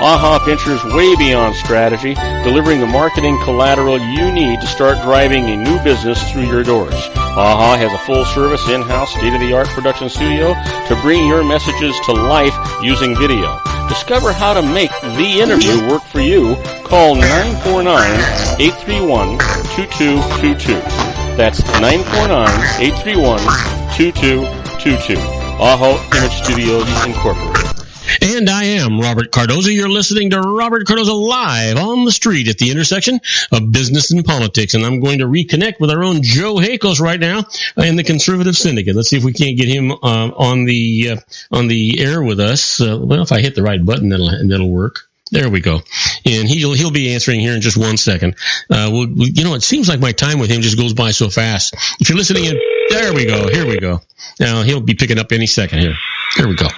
AHA ventures way beyond strategy, delivering the marketing collateral you need to start driving a new business through your doors. AHA has a full-service, in-house, state-of-the-art production studio to bring your messages to life using video. Discover how to make The Interview work for you. Call 949-831-2222. That's 949-831-2222. AHA Image Studios Incorporated. And I am Robert Cardoza. You're listening to Robert Cardoza Live on the street at the intersection of business and politics. And I'm going to reconnect with our own Joe Hakos right now in the Conservative Syndicate. Let's see if we can't get him on the air with us. Well, if I hit the right button, that'll work. There we go. And he'll be answering here in just 1 second. It seems like my time with him just goes by so fast. If you're listening in, there we go. Here we go. Now he'll be picking up any second here. Here we go.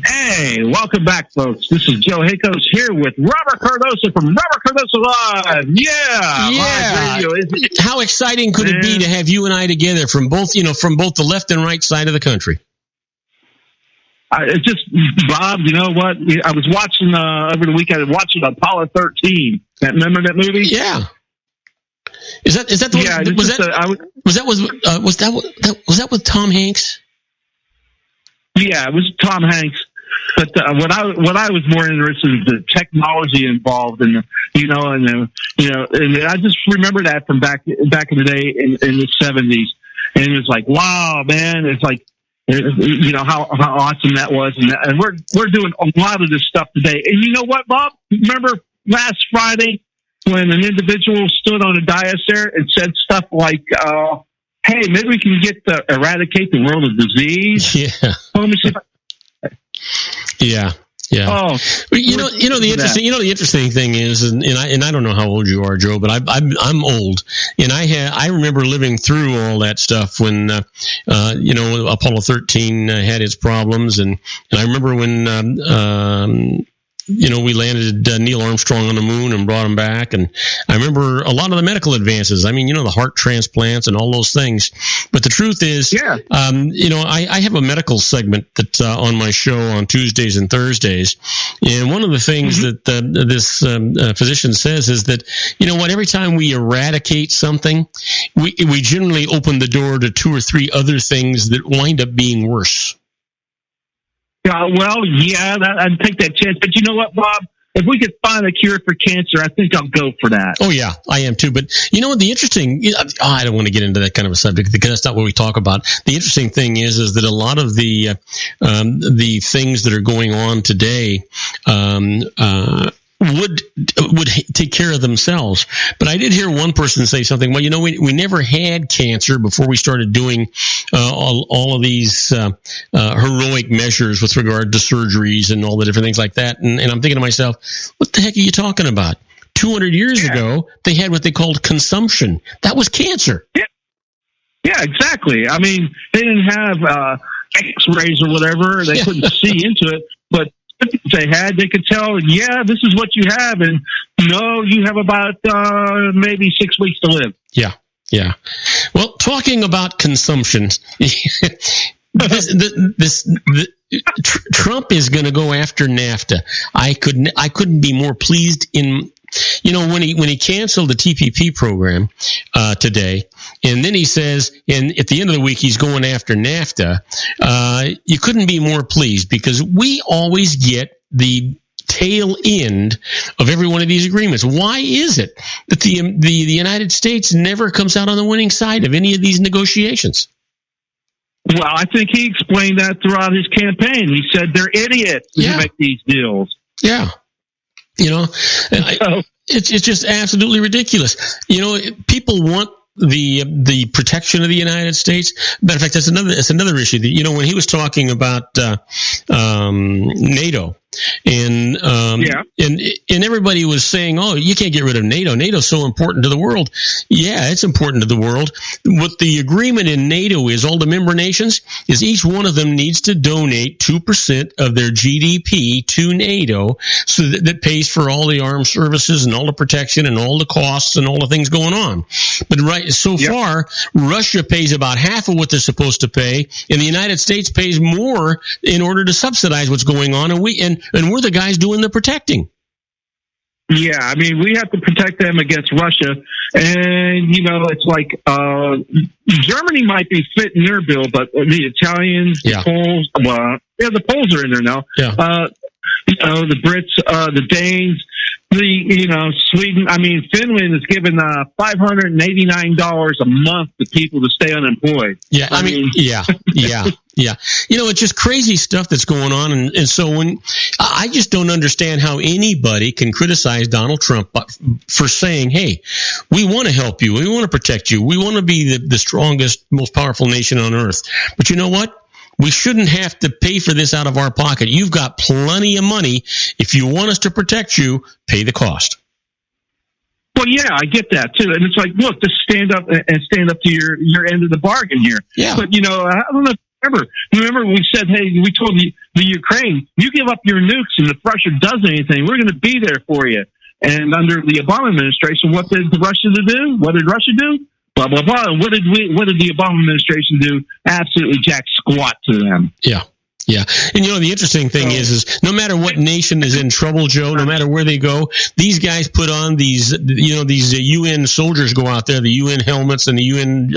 Hey, welcome back, folks. This is Joe Hakos here with Robert Cardoza from Robert Cardoza Live. Yeah. Live radio. How exciting could it be to have you and I together from both the left and right side of the country? It's just, Bob, you know what? I was watching over the weekend. I was watching Apollo 13. Remember that movie? Yeah. Is that the one? Yeah, was that with Tom Hanks? Yeah, it was Tom Hanks. But what I was more interested in the technology involved, and and I just remember that from back in the day in the 70s, and it was like, wow, man, it's like, how awesome that was, and we're doing a lot of this stuff today. And you know what, Bob? Remember last Friday when an individual stood on a dais there and said stuff like, hey, maybe we can eradicate the world of disease. Yeah. Let me see. Yeah. Oh, the interesting thing is, and I don't know how old you are, Joe, but I'm old, and I remember living through all that stuff when Apollo 13 had its problems, and I remember when we landed Neil Armstrong on the moon and brought him back. And I remember a lot of the medical advances. I mean, the heart transplants and all those things. But the truth is, I have a medical segment that on my show on Tuesdays and Thursdays. And one of the things that this physician says is that, every time we eradicate something, we generally open the door to 2 or 3 other things that wind up being worse. I'd take that chance. But you know what, Bob? If we could find a cure for cancer, I think I'll go for that. Oh, yeah, I am too. But the interesting, I don't want to get into that kind of a subject because that's not what we talk about. The interesting thing is that a lot of the things that are going on today, would take care of themselves. But I did hear one person say something, well, we never had cancer before we started doing all of these heroic measures with regard to surgeries and all the different things like that. And I'm thinking to myself, what the heck are you talking about? 200 years ago, they had what they called consumption. That was cancer. Yeah, exactly. I mean, they didn't have X-rays or whatever. They couldn't see into it. But if they had, they could tell, this is what you have, and you have about maybe 6 weeks to live. Yeah. Well, talking about consumption, Trump is going to go after NAFTA. I couldn't be more pleased in. When he canceled the TPP program today, and then he says, and at the end of the week he's going after NAFTA, you couldn't be more pleased because we always get the tail end of every one of these agreements. Why is it that the United States never comes out on the winning side of any of these negotiations? Well, I think he explained that throughout his campaign. He said they're idiots who make these deals. Yeah. It's just absolutely ridiculous. People want the protection of the United States. Matter of fact, that's another issue. That, when he was talking about NATO, and everybody was saying, "Oh, you can't get rid of NATO. NATO's so important to the world." Yeah, it's important to the world. What the agreement in NATO is, all the member nations, is each one of them needs to donate 2% of their GDP to NATO, so that pays for all the armed services and all the protection and all the costs and all the things going on. But far, Russia pays about half of what they're supposed to pay, and the United States pays more in order to subsidize what's going on, and we're the guys doing the protecting. Yeah, I mean, we have to protect them against Russia. And, it's like Germany might be fitting their bill, but the Italians, the Poles, the Poles are in there now. Yeah. The Brits, the Danes, Sweden. I mean, Finland is giving $589 a month to people to stay unemployed. Yeah, I mean. Yeah. It's just crazy stuff that's going on. And so when I just don't understand how anybody can criticize Donald Trump for saying, hey, we want to help you. We want to protect you. We want to be the strongest, most powerful nation on earth. But you know what? We shouldn't have to pay for this out of our pocket. You've got plenty of money. If you want us to protect you, pay the cost. Well, yeah, I get that too. And it's like, look, just stand up to your end of the bargain here. Yeah. But, I don't know. Remember we said, hey, we told the Ukraine, you give up your nukes and if Russia does anything, we're going to be there for you. And under the Obama administration, what did Russia do? What did Russia do? Blah, blah, blah. And what did the Obama administration do? Absolutely jack squat to them. Yeah. Yeah. And the interesting thing is no matter what nation is in trouble, Joe, no matter where they go, these guys put on these UN soldiers go out there, the UN helmets and the UN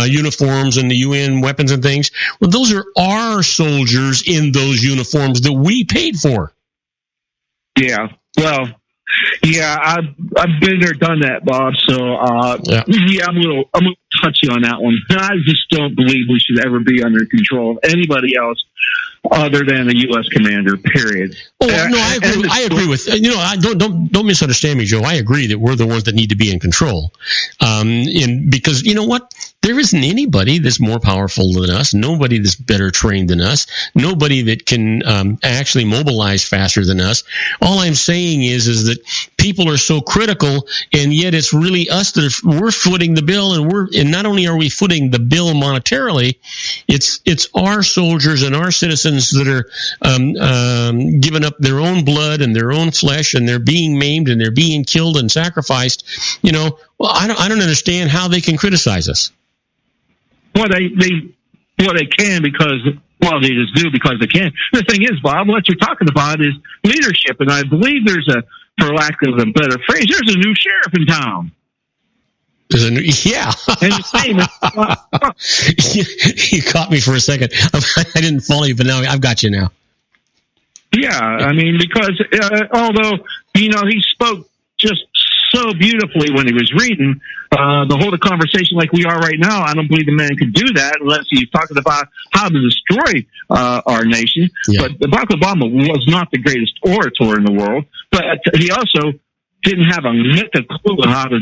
uniforms and the UN weapons and things. Well, those are our soldiers in those uniforms that we paid for. Yeah. Well, yeah, I've been there, done that, Bob. So, I'm a little touchy on that one. I just don't believe we should ever be under control of anybody else other than a U.S. commander. Period. Oh no, I agree with don't misunderstand me, Joe. I agree that we're the ones that need to be in control. Because you know what, there isn't anybody that's more powerful than us. Nobody that's better trained than us. Nobody that can actually mobilize faster than us. All I'm saying is that people are so critical, and yet it's really us that we're footing the bill, and not only are we footing the bill monetarily, it's our soldiers and our citizens citizens that are giving up their own blood and their own flesh, and they're being maimed and they're being killed and sacrificed. Well, I don't understand how they can criticize us. Well, they can because, well, they just do because they can. The thing is, Bob, what you're talking about is leadership, and I believe there's for lack of a better phrase, there's a new sheriff in town. There's a new, yeah. And his name is, you caught me for a second. I didn't follow you, but now I've got you now. Yeah, I mean, because although, he spoke just so beautifully when he was reading, the whole conversation like we are right now, I don't believe the man could do that unless he's talking about how to destroy our nation. Yeah. But Barack Obama was not the greatest orator in the world, but he also didn't have a clue on how to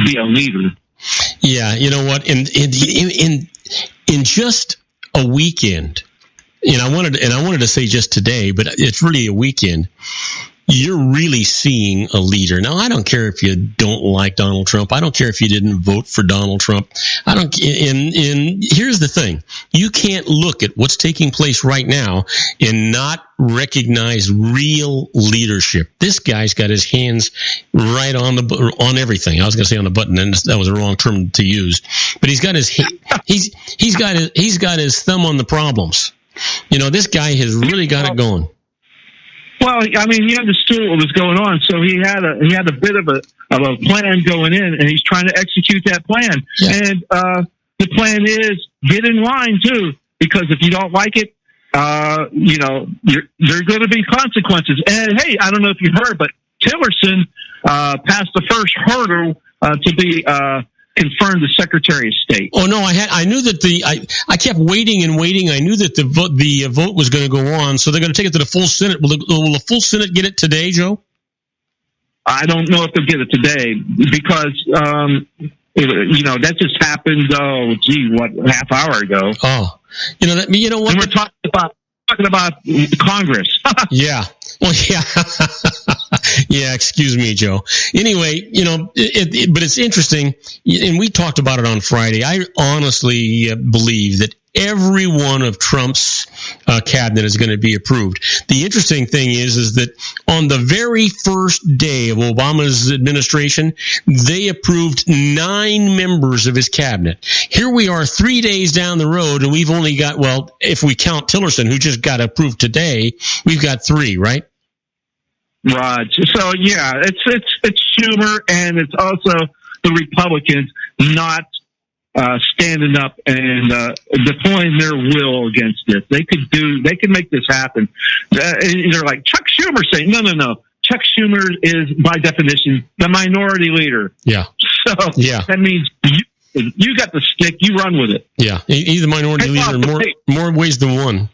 be a leader. Yeah, you know what? In just a weekend, I wanted to say just today, but it's really a weekend. You're really seeing a leader. Now, I don't care if you don't like Donald Trump. I don't care if you didn't vote for Donald Trump. And here's the thing. You can't look at what's taking place right now and not recognize real leadership. This guy's got his hands right on everything. I was going to say on the button, and that was the wrong term to use. But he's got his thumb on the problems. This guy has really got it going. Well, I mean, he understood what was going on, so he had a bit of a plan going in, and he's trying to execute that plan. Yeah. And the plan is get in line too, because if you don't like it, there are going to be consequences. And hey, I don't know if you heard, but Tillerson passed the first hurdle to be confirmed the Secretary of State. Oh no, I knew that I kept waiting and waiting. I knew that the vote was going to go on, so they're going to take it to the full Senate. Will the full Senate get it today, Joe? I don't know if they'll get it today because that just happened. Oh, half hour ago? Oh, you know what? And we're talking about Congress. Yeah. Well, yeah. Yeah, excuse me, Joe. Anyway, but it's interesting, and we talked about it on Friday. I honestly believe that every one of Trump's cabinet is going to be approved. The interesting thing is that on the very first day of Obama's administration, they approved 9 members of his cabinet. Here we are 3 days down the road, and we've only got, well, if we count Tillerson, who just got approved today, we've got 3, right? Right. So yeah, it's Schumer, and it's also the Republicans not standing up and deploying their will against this. They could make this happen. They're like Chuck Schumer saying, no. Chuck Schumer is by definition the minority leader. Yeah. So yeah, that means you got the stick. You run with it. Yeah. He's the minority leader in more ways than one.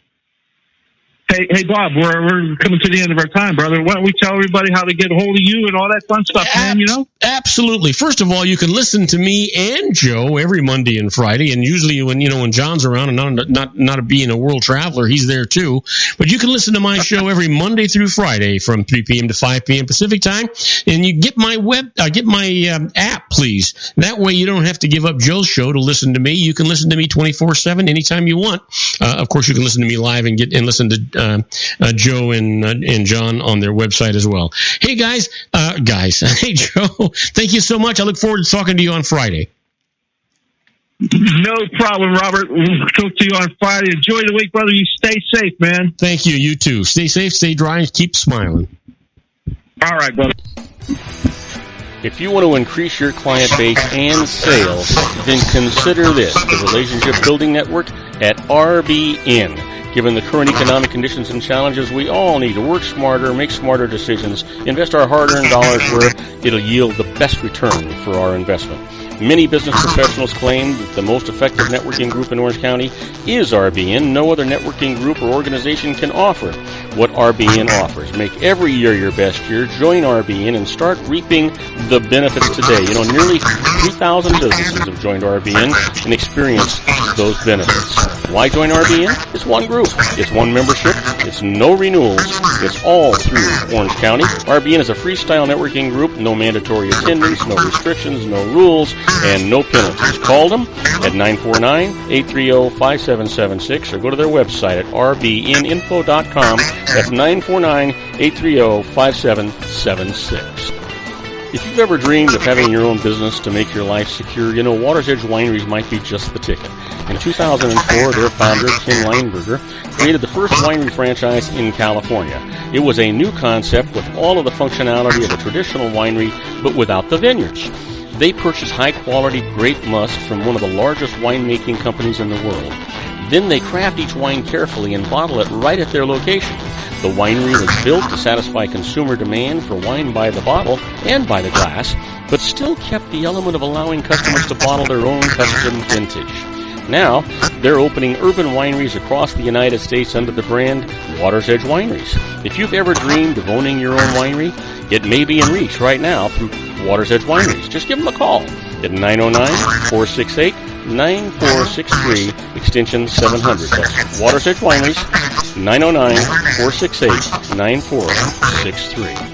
Hey, Bob, we're coming to the end of our time, brother. Why don't we tell everybody how to get a hold of you and all that fun stuff, man, Absolutely. First of all, you can listen to me and Joe every Monday and Friday, and usually when John's around and not being a world traveler, he's there too. But you can listen to my show every Monday through Friday from 3 p.m. to 5 p.m. Pacific time, and you get my app, please. That way you don't have to give up Joe's show to listen to me. You can listen to me 24/7 anytime you want. Of course, you can listen to me live and listen to Joe and John on their website as well. Hey guys, hey Joe, thank you so much. I look forward to talking to you on Friday. No problem, Robert. We'll talk to you on Friday. Enjoy the week, brother. You stay safe, man. Thank you. You too. Stay safe, stay dry, and keep smiling. All right, brother. If you want to increase your client base and sales, then consider this, the Relationship Building Network at RBN. Given the current economic conditions and challenges, we all need to work smarter, make smarter decisions, invest our hard-earned dollars where it'll yield the best return for our investment. Many business professionals claim that the most effective networking group in Orange County is RBN. No other networking group or organization can offer what RBN offers. Make every year your best year. Join RBN and start reaping the benefits today. Nearly 3,000 businesses have joined RBN and experienced those benefits. Why join RBN? It's one group. It's one membership. It's no renewals. It's all through Orange County. RBN is a freestyle networking group. No mandatory attendance, no restrictions, no rules. and no penalties. Call them at 949-830-5776 or go to their website at rbninfo.com. That's 949-830-5776. If you've ever dreamed of having your own business to make your life secure, you know Water's Edge Wineries might be just the ticket. In 2004, their founder, Tim Leinberger, created the first winery franchise in California. It was a new concept with all of the functionality of a traditional winery, but without the vineyards. They purchase high-quality grape must from one of the largest winemaking companies in the world. Then they craft each wine carefully and bottle it right at their location. The winery was built to satisfy consumer demand for wine by the bottle and by the glass, but still kept the element of allowing customers to bottle their own custom vintage. Now, they're opening urban wineries across the United States under the brand Water's Edge Wineries. If you've ever dreamed of owning your own winery, it may be in reach right now through Water's Edge Wineries. Just give them a call at 909-468-9463, extension 700. That's Water's Edge Wineries, 909-468-9463.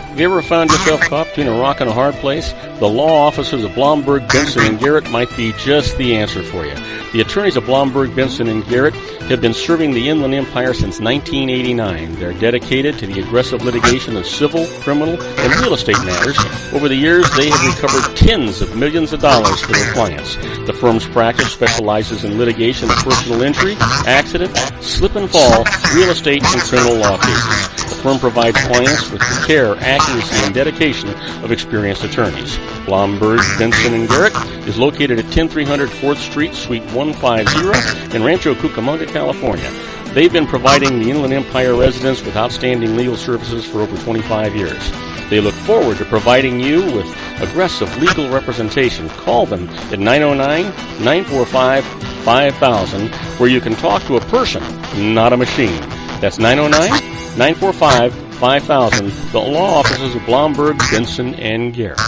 Have you ever found yourself caught between a rock and a hard place? The law offices of Blomberg, Benson, and Garrett might be just the answer for you. The attorneys of Blomberg, Benson, and Garrett have been serving the Inland Empire since 1989. They're dedicated to the aggressive litigation of civil, criminal, and real estate matters. Over the years, they have recovered tens of millions of dollars for their clients. The firm's practice specializes in litigation of personal injury, accident, slip and fall, real estate, and criminal law cases. The firm provides clients with the care, accuracy, and dedication of experienced attorneys. Blomberg, Benson, and Garrett is located at 10300 4th Street, Suite 150 in Rancho Cucamonga, California. They've been providing the Inland Empire residents with outstanding legal services for over 25 years. They look forward to providing you with aggressive legal representation. Call them at 909-945-5000, where you can talk to a person, not a machine. That's 909-945-5000, the law offices of Blomberg, Benson, and Garrett.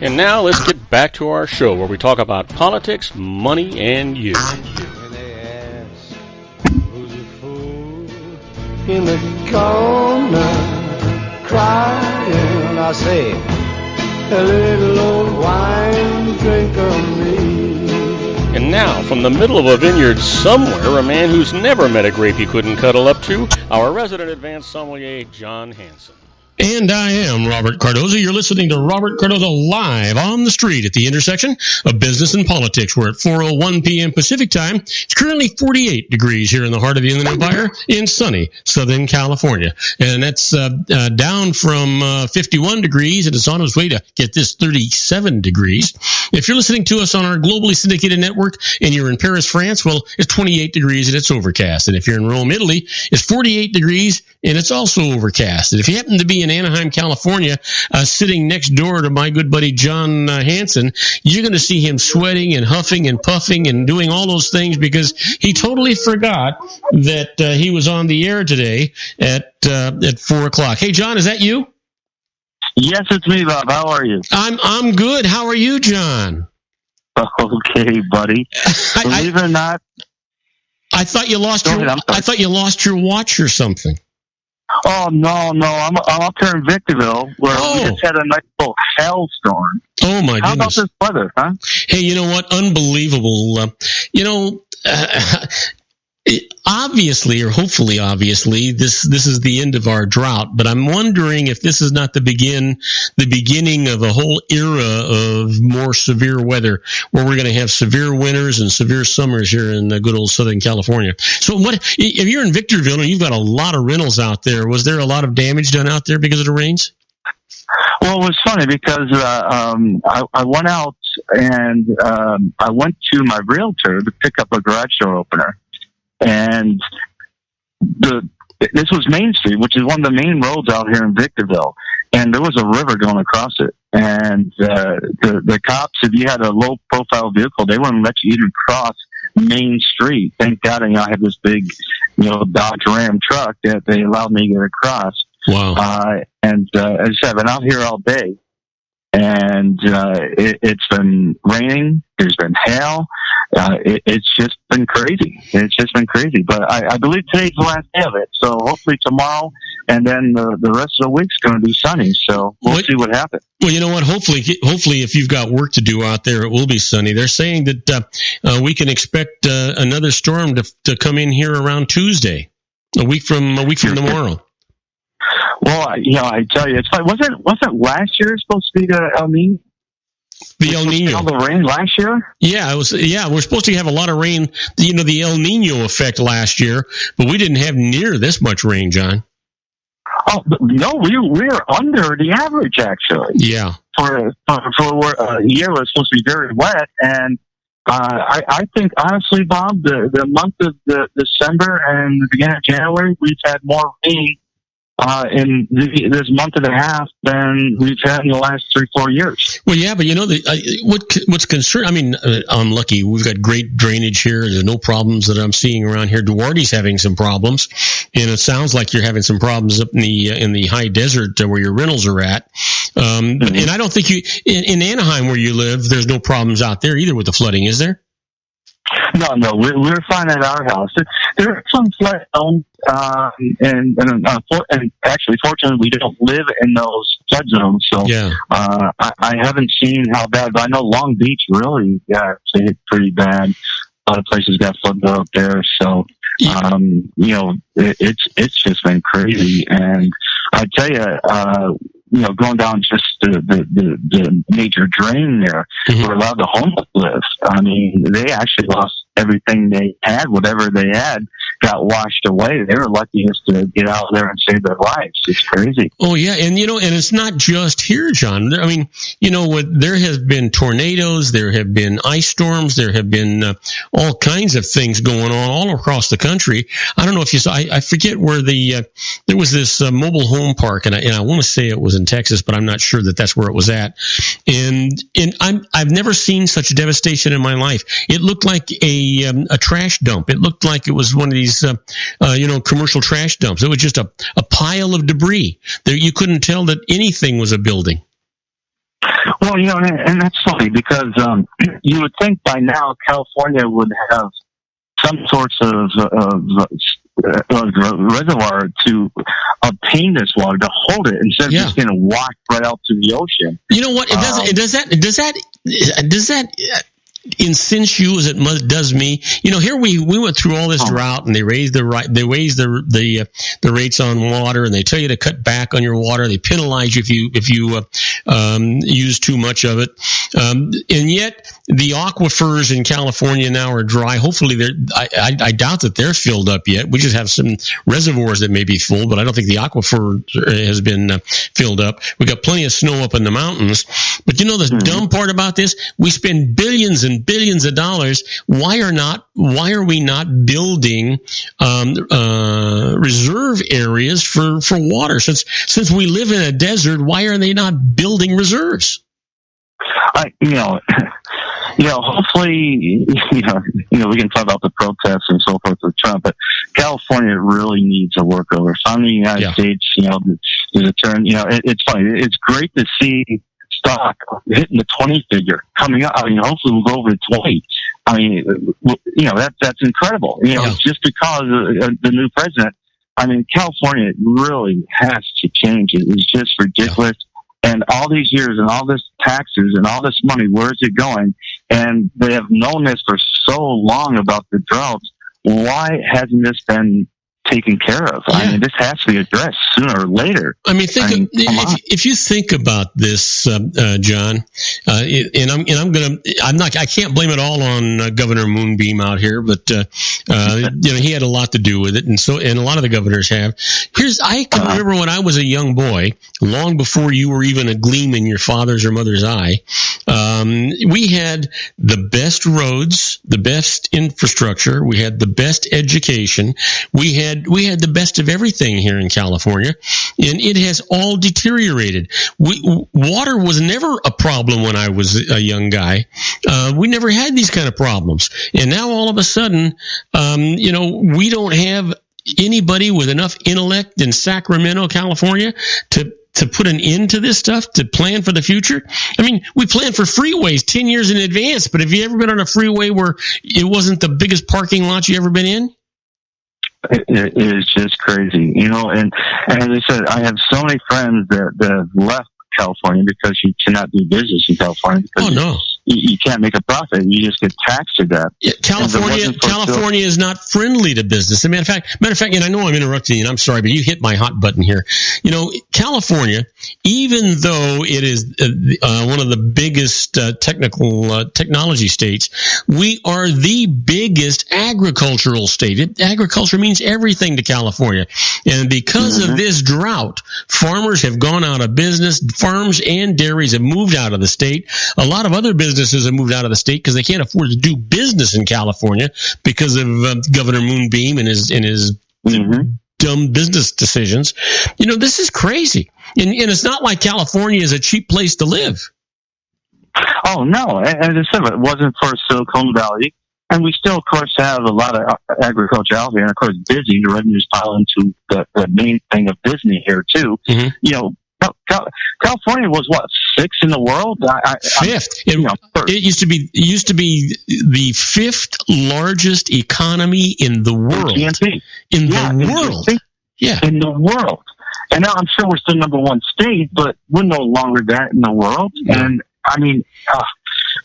And now let's get back to our show where we talk about politics, money, and you. When they ask who's a fool in the corner crying, I say, a little old wine drink of me. And now, from the middle of a vineyard somewhere, a man who's never met a grape he couldn't cuddle up to, our resident advanced sommelier, John Hansen. And I am Robert Cardoza. You're listening to Robert Cardoza live on the street at the intersection of business and politics. We're at 4:01 p.m. Pacific time. It's currently 48 degrees here in the heart of the Inland Empire in sunny Southern California. And that's down from 51 degrees, and it's on its way to, get this, 37 degrees. If you're listening to us on our globally syndicated network and you're in Paris, France, well, it's 28 degrees and it's overcast. And if you're in Rome, Italy, it's 48 degrees and it's also overcast. And if you happen to be in Anaheim, California, sitting next door to my good buddy John Hansen, you're going to see him sweating and huffing and puffing and doing all those things because he totally forgot that he was on the air today at 4 o'clock. Hey, John, is that you? Yes, it's me, Bob. How are you? I'm good. How are you, John? Okay, buddy. Believe it or not, I thought you lost your watch or something. Oh no! I'm up here in Victorville where we just had a nice little hailstorm. Oh my goodness! How about this weather, huh? Hey, you know what? Unbelievable. Obviously, or hopefully obviously, this is the end of our drought, but I'm wondering if this is not the beginning of a whole era of more severe weather, where we're going to have severe winters and severe summers here in good old Southern California. So if you're in Victorville and you've got a lot of rentals out there, was there a lot of damage done out there because of the rains? Well, it was funny because I went out and I went to my realtor to pick up a garage door opener. And this was Main Street, which is one of the main roads out here in Victorville. And there was a river going across it. And the cops, if you had a low-profile vehicle, they wouldn't let you even cross Main Street. Thank God, I had this big, Dodge Ram truck that they allowed me to get across. Wow. As I said, I've been out here all day. And it's been raining. There's been hail. It's just been crazy. But I believe today's the last day of it. So hopefully tomorrow and then the rest of the week's going to be sunny. So we'll see what happens. Well, you know what? Hopefully, if you've got work to do out there, it will be sunny. They're saying that we can expect another storm to come in here around Tuesday, a week from tomorrow. Well, I tell you, it's like wasn't last year supposed to be the El Niño? The El Nino. All the rain last year? Yeah, it was. Yeah, we're supposed to have a lot of rain. The El Nino effect last year, but we didn't have near this much rain, John. Oh no, we're under the average actually. Yeah. For a year was supposed to be very wet, and I think honestly, Bob, the month of December and the beginning of January, we've had more rain in this month and a half than we've had in the last 3-4 years. Well, yeah, but what's concerned? I mean, I'm lucky. We've got great drainage here. There's no problems that I'm seeing around here. Duarte's having some problems, and it sounds like you're having some problems up in the high desert where your rentals are at. And I don't think in Anaheim where you live, there's no problems out there either with the flooding, is there? No, we're fine at our house. There are some flood zones, and actually, fortunately, we don't live in those flood zones. So yeah. I haven't seen how bad, but I know Long Beach really got hit pretty bad. A lot of places got flooded up there. So it's just been crazy. And I tell you, going down just the major drain there, where a lot of the homeless live. I mean, they actually lost everything they had. Whatever they had got washed away. They were lucky just to get out there and save their lives. It's crazy. Oh yeah, and and it's not just here, John. I mean, there have been tornadoes, there have been ice storms, there have been all kinds of things going on all across the country. I don't know if you saw. I forget where there was this mobile home park, and I want to say it was in Texas, but I'm not sure that that's where it was at. And I've never seen such devastation in my life. It looked like a trash dump. It looked like it was one of these commercial trash dumps. It was just a pile of debris. There, you couldn't tell that anything was a building. Well, and that's funny because you would think by now California would have some sorts of reservoir to obtain this water, to hold it instead of just getting washed right out to the ocean. You know what? Does that incense you as it does me? Here we went through all this drought, and they raised the rates on water, and they tell you to cut back on your water. They penalize you if you use too much of it, and yet the aquifers in California now are dry. Hopefully, I doubt that they're filled up yet. We just have some reservoirs that may be full, but I don't think the aquifer has been filled up. We got plenty of snow up in the mountains, but the dumb part about this, we spend billions and billions of dollars. Why are we not building reserve areas for water? Since we live in a desert, why are they not building reserves? Hopefully, we can talk about the protests and so forth with Trump, but California really needs a workover. Finally, the United States, there's a turn. It's funny. It's great to see stock hitting the 20 figure coming up. I mean, hopefully we'll go over to 20. I mean, that's incredible. Just because of the new president. I mean, California really has to change. It is just ridiculous. And all these years and all this taxes and all this money, where is it going? And they have known this for so long about the droughts. Why hasn't this been taken care of? Yeah. I mean, this has to be addressed sooner or later. I mean, if you think about this, John, I can't blame it all on Governor Moonbeam out here, but he had a lot to do with it, and a lot of the governors have. I can remember when I was a young boy, long before you were even a gleam in your father's or mother's eye. We had the best roads, the best infrastructure, we had the best education, we had the best of everything here in California, and it has all deteriorated. Water was never a problem when I was a young guy. We never had these kind of problems, and now all of a sudden, we don't have anybody with enough intellect in Sacramento, California, to put an end to this stuff, to plan for the future. I mean, we plan for freeways 10 years in advance, but have you ever been on a freeway where it wasn't the biggest parking lot you ever been in? It is just crazy, you know. And as I said, I have so many friends that have left California because you cannot do business in California because you can't make a profit. You just get taxed to that. Yeah, California is not friendly to business. As a matter of fact, and I know I'm interrupting you, and I'm sorry, but you hit my hot button here. You know, California, even though it is one of the biggest technology states, we are the biggest agricultural state. Agriculture means everything to California. And because of this drought, farmers have gone out of business. Farms and dairies have moved out of the state. A lot of other businesses have moved out of the state because they can't afford to do business in California because of Governor Moonbeam and his dumb business decisions. You know, this is crazy. And it's not like California is a cheap place to live. Oh, no. As I said, it wasn't for Silicon Valley. And we still, of course, have a lot of agriculture out there. And, of course, Disney, the revenues pile into the main thing of Disney here, too. You know, California was what, 6th in the world? 5th. It used to be the 5th largest economy in the world. GNP. In the world. Yeah. In the world. And now I'm sure we're still number one state, but we're no longer that in the world. Yeah. And I mean,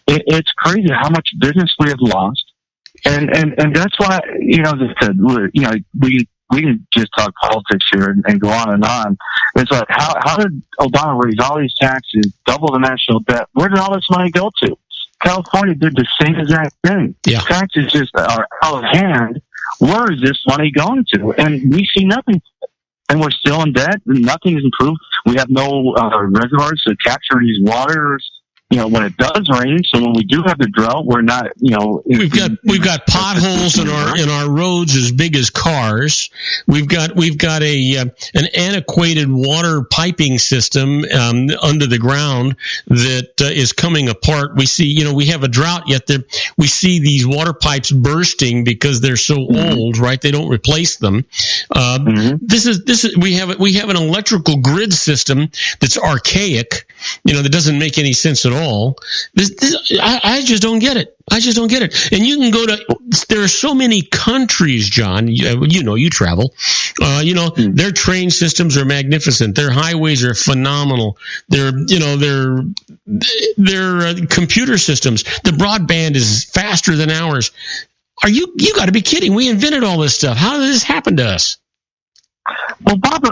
it's crazy how much business we have lost. And that's why, you know, as I said, we can just talk politics here and go on and on. It's like, how did Obama raise all these taxes, double the national debt? Where did all this money go to? California did the same exact thing. Yeah. Taxes just are out of hand. Where is this money going to? And we see nothing. And we're still in debt. Nothing has improved. We have no reservoirs to capture these waters. You know, when it does rain, so when we do have the drought, we're not, you know, we've got potholes in our roads as big as cars. We've got an antiquated water piping system under the ground that is coming apart. We see, you know, we have a drought, yet we see these water pipes bursting because they're so old, right? They don't replace them. This is we have an electrical grid system that's archaic, you know, that doesn't make any sense at all. I just don't get it. And you can go to, there are so many countries, John, you know, you travel, their train systems are magnificent. Their highways are phenomenal. Their computer systems, the broadband is faster than ours. You got to be kidding. We invented all this stuff. How did this happen to us? Well, Bob,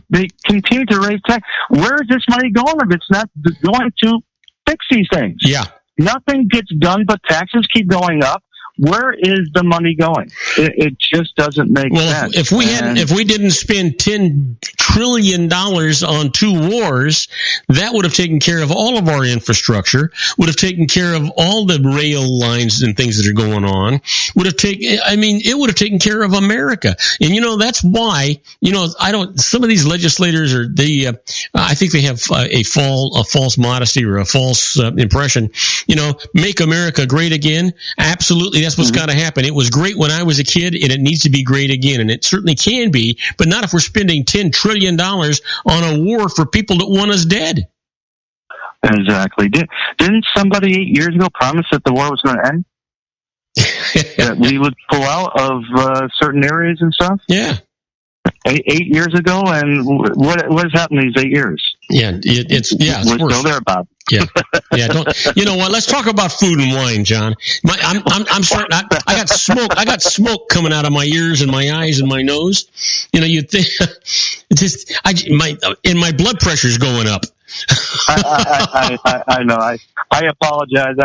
they continue to raise tax. Where is this money going if it's not going to fix these things? Yeah. Nothing gets done, but taxes keep going up. Where is the money going? It just doesn't make sense. If we didn't spend $10 trillion on 2 wars, that would have taken care of all of our infrastructure, would have taken care of all the rail lines and things that are going on, it would have taken care of America. And, you know, that's why, you know, some of these legislators I think they have a false modesty or a false impression, you know, make America great again. Absolutely. That's what's got to happen. It was great when I was a kid, and it needs to be great again. And it certainly can be, but not if we're spending $10 trillion on a war for people that want us dead. Exactly. Didn't somebody 8 years ago promise that the war was going to end? That we would pull out of certain areas and stuff? Yeah. 8 years ago, and what has happened these 8 years? Yeah, we're still there, Bob. Yeah. You know what? Let's talk about food and wine, John. I'm starting. I got smoke. I got smoke coming out of my ears and my eyes and my nose. You know, you think my blood pressure's going up. I know. I apologize.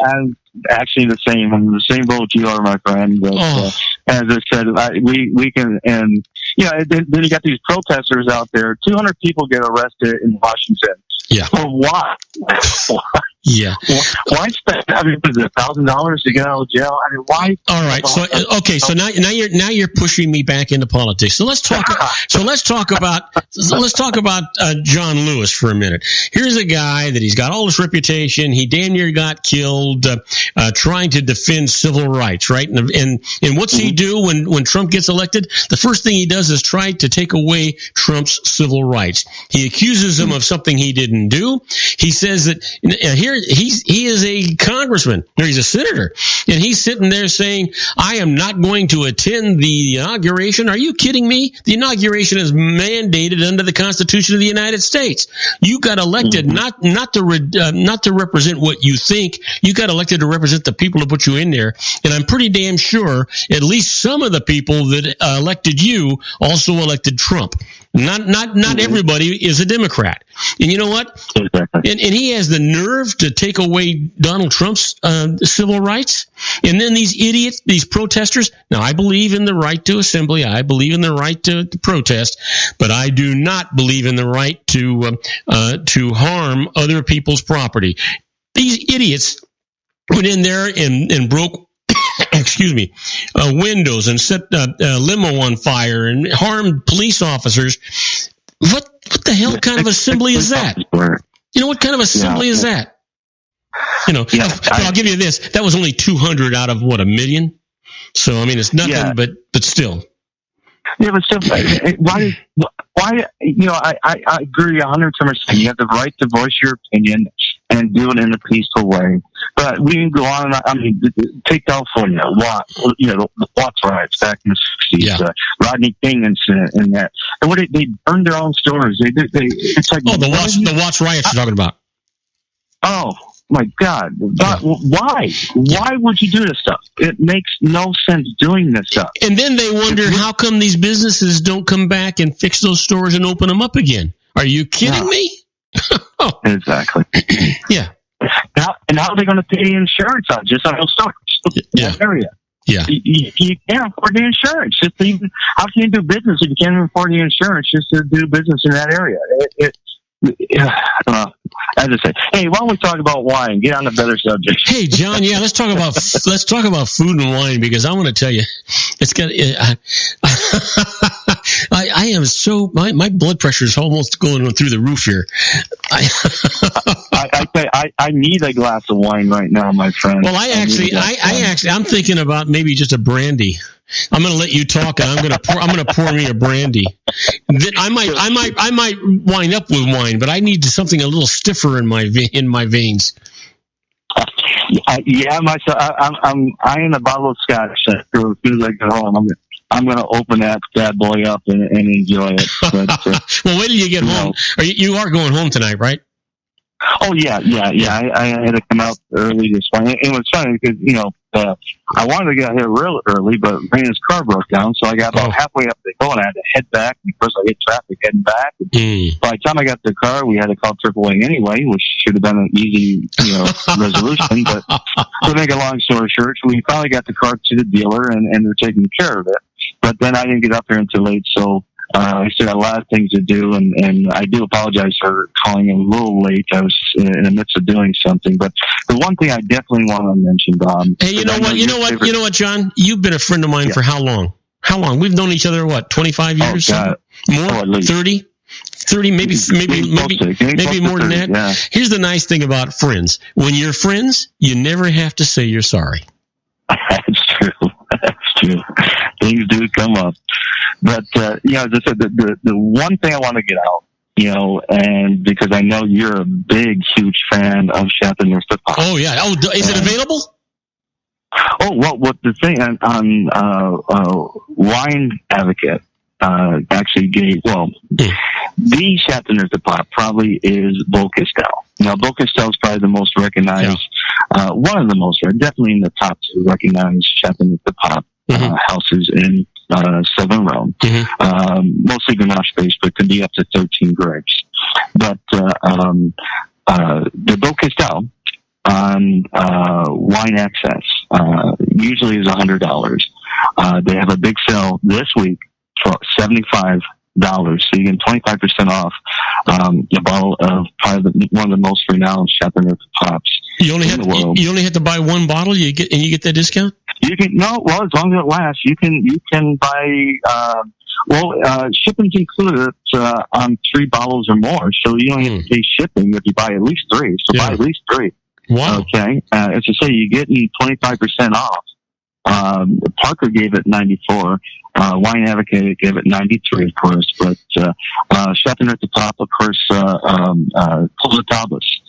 I'm actually the same. I'm the same boat you are, my friend. But, as I said, we can, and then you got these protesters out there. 200 people get arrested in Washington. Yeah. For what? Yeah. Why spend? I mean, is it $1,000 to get out of jail? I mean, why? All right. So okay. So now you're pushing me back into politics. So let's talk. Let's talk about John Lewis for a minute. Here's a guy that he's got all this reputation. He damn near got killed trying to defend civil rights, right? And what's he do when Trump gets elected? The first thing he does is try to take away Trump's civil rights. He accuses him of something he didn't do. He says that here he is a congressman, or he's a senator. And he's sitting there saying, I am not going to attend the inauguration. Are you kidding me? The inauguration is mandated under the Constitution of the United States. You got elected not to represent what you think. You got elected to represent the people who put you in there. And I'm pretty damn sure at least some of the people that elected you also elected Trump. Not everybody is a Democrat. And you know what? Exactly. And he has the nerve to take away Donald Trump's civil rights. And then these idiots, these protesters. Now, I believe in the right to assembly. I believe in the right to protest. But I do not believe in the right to harm other people's property. These idiots went in there and broke windows and set a limo on fire and harmed police officers. What the hell kind of assembly is that? You know, what kind of assembly is that? You know, I'll give you this. That was only 200 out of, what, 1 million? So, I mean, it's nothing, but still. Yeah, but still, why, you know, I agree 100%. You have the right to voice your opinion and do it in a peaceful way. But we can go on. I mean, take California. The Watts riots back in the 60s. Rodney King incident and that. And they burned their own stores. It's like, the Watts riots you're talking about. Oh my God! Why? Why would you do this stuff? It makes no sense doing this stuff. And then they wonder how come these businesses don't come back and fix those stores and open them up again. Are you kidding me? Oh. Exactly. Yeah. How are they going to pay the insurance on just on those stores in that area? Yeah. You can't afford the insurance. How can you do business if you can't afford the insurance just to do business in that area? I don't know. As I say, hey, why don't we talk about wine? Get on a better subject. Hey, John, let's talk about food and wine, because I want to tell you, it's got. I am so my blood pressure is almost going through the roof here. I need a glass of wine right now, my friend. Well, I'm thinking about maybe just a brandy. I'm going to let you talk, and I'm going to pour me a brandy. Then I might wind up with wine, but I need something a little stiffer in my veins. Myself. I'm in a bottle of scotch. As soon as I get home, I'm going to open that bad boy up and enjoy it. But, well, wait till you get home. You are going home tonight, right? Oh yeah. I had to come out early this morning. It was funny because I wanted to get out here real early, but Raina's car broke down, so I got about halfway up the hill and I had to head back. And of course, I hit traffic heading back. By the time I got to the car, we had to call AAA anyway, which should have been an easy, resolution. But to make a long story short, we finally got the car to the dealer, and they're taking care of it. But then I didn't get up there until late, so. I still got a lot of things to do, and I do apologize for calling a little late. I was in the midst of doing something. But the one thing I definitely want to mention, Bob. Hey, you know what, John? You've been a friend of mine for how long? How long? We've known each other, 25 years? Oh, more? 30? 30, maybe more than that. Yeah. Here's the nice thing about friends. When you're friends, you never have to say you're sorry. That's true. That's true. Things do come up. But, as I said, the one thing I want to get out, and because I know you're a big, huge fan of Chateauneuf de Pape. Oh, yeah. Oh, is it available? Oh, well, what the thing on Wine Advocate actually gave, the Chateauneuf de Pape probably is Beaucastel. Now, Beaucastel is probably the most recognized, one of the most, definitely in the top 2 recognized Chateauneuf de Pape houses in Southern Rhone. Mostly Grenache based, but could be up to 13 grapes. But the Beaucastel on Wine Access usually is $100. They have a big sale this week for $75. So you get 25% off a bottle of probably one of the most renowned Chateauneuf de Papes in the world. You only have to buy one bottle, you get that discount? You can as long as it lasts, you can buy. Shipping's included on 3 bottles or more, so you don't have to pay shipping if you buy at least 3. So buy at least 3. Wow. Okay. As I say, you're getting 25% off. Parker gave it 94. Wine Advocate gave it 93, of course. But Chateauneuf de Pape, of course, Clos de Tables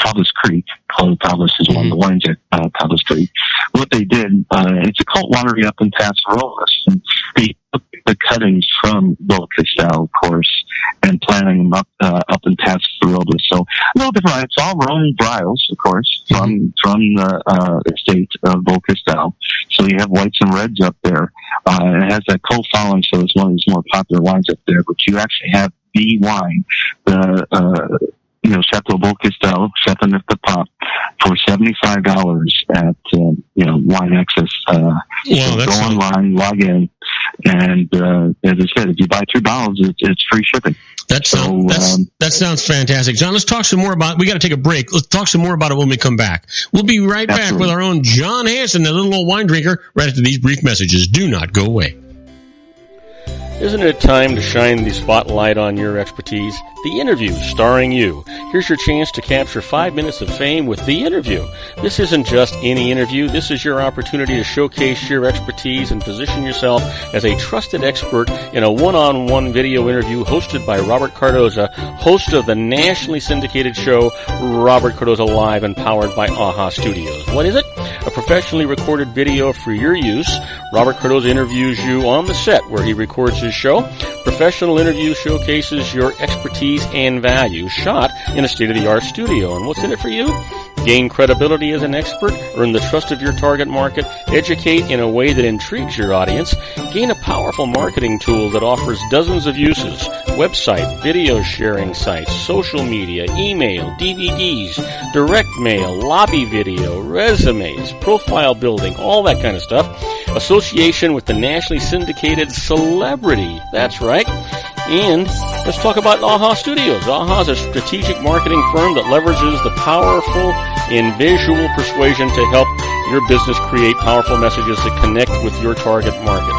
Talbot's Creek. Talbot's is one of the wines at Talbot's Creek. What they did, it's a cult winery up in Pasterolas. And they took the cuttings from Bill Castell, of course, and planted them up in Pasterolas. So a little different. It's all Rhone varietals, of course, from the estate of Bill Castell. So you have whites and reds up there. It has that cult following, so it's one of these more popular wines up there. But you actually have the wine, Chateau Beau Castell, Chateauneuf de Pape, for $75 at Wine Access. So go online, log in, and as I said, if you buy 2 bottles, it's free shipping. That sounds fantastic, John. Let's talk some more about. We got to take a break. Let's talk some more about it when we come back. We'll be right back with our own John Hanson, the little old wine drinker, right after these brief messages. Do not go away. Isn't it time to shine the spotlight on your expertise? The Interview, starring you. Here's your chance to capture 5 minutes of fame with The Interview. This isn't just any interview. This is your opportunity to showcase your expertise and position yourself as a trusted expert in a one-on-one video interview hosted by Robert Cardoza, host of the nationally syndicated show Robert Cardoza Live and powered by AHA Studios. What is it? A professionally recorded video for your use. Robert Cardoza interviews you on the set where he records his show. Professional interview showcases your expertise and value, shot in a state-of-the-art studio. And what's in it for you? Gain credibility as an expert, earn the trust of your target market, educate in a way that intrigues your audience, gain a powerful marketing tool that offers dozens of uses, website, video sharing sites, social media, email, DVDs, direct mail, lobby video, resumes, profile building, all that kind of stuff. Association with the nationally syndicated celebrity. That's right. And let's talk about AHA Studios. AHA is a strategic marketing firm that leverages the powerful and visual persuasion to help your business create powerful messages that connect with your target market.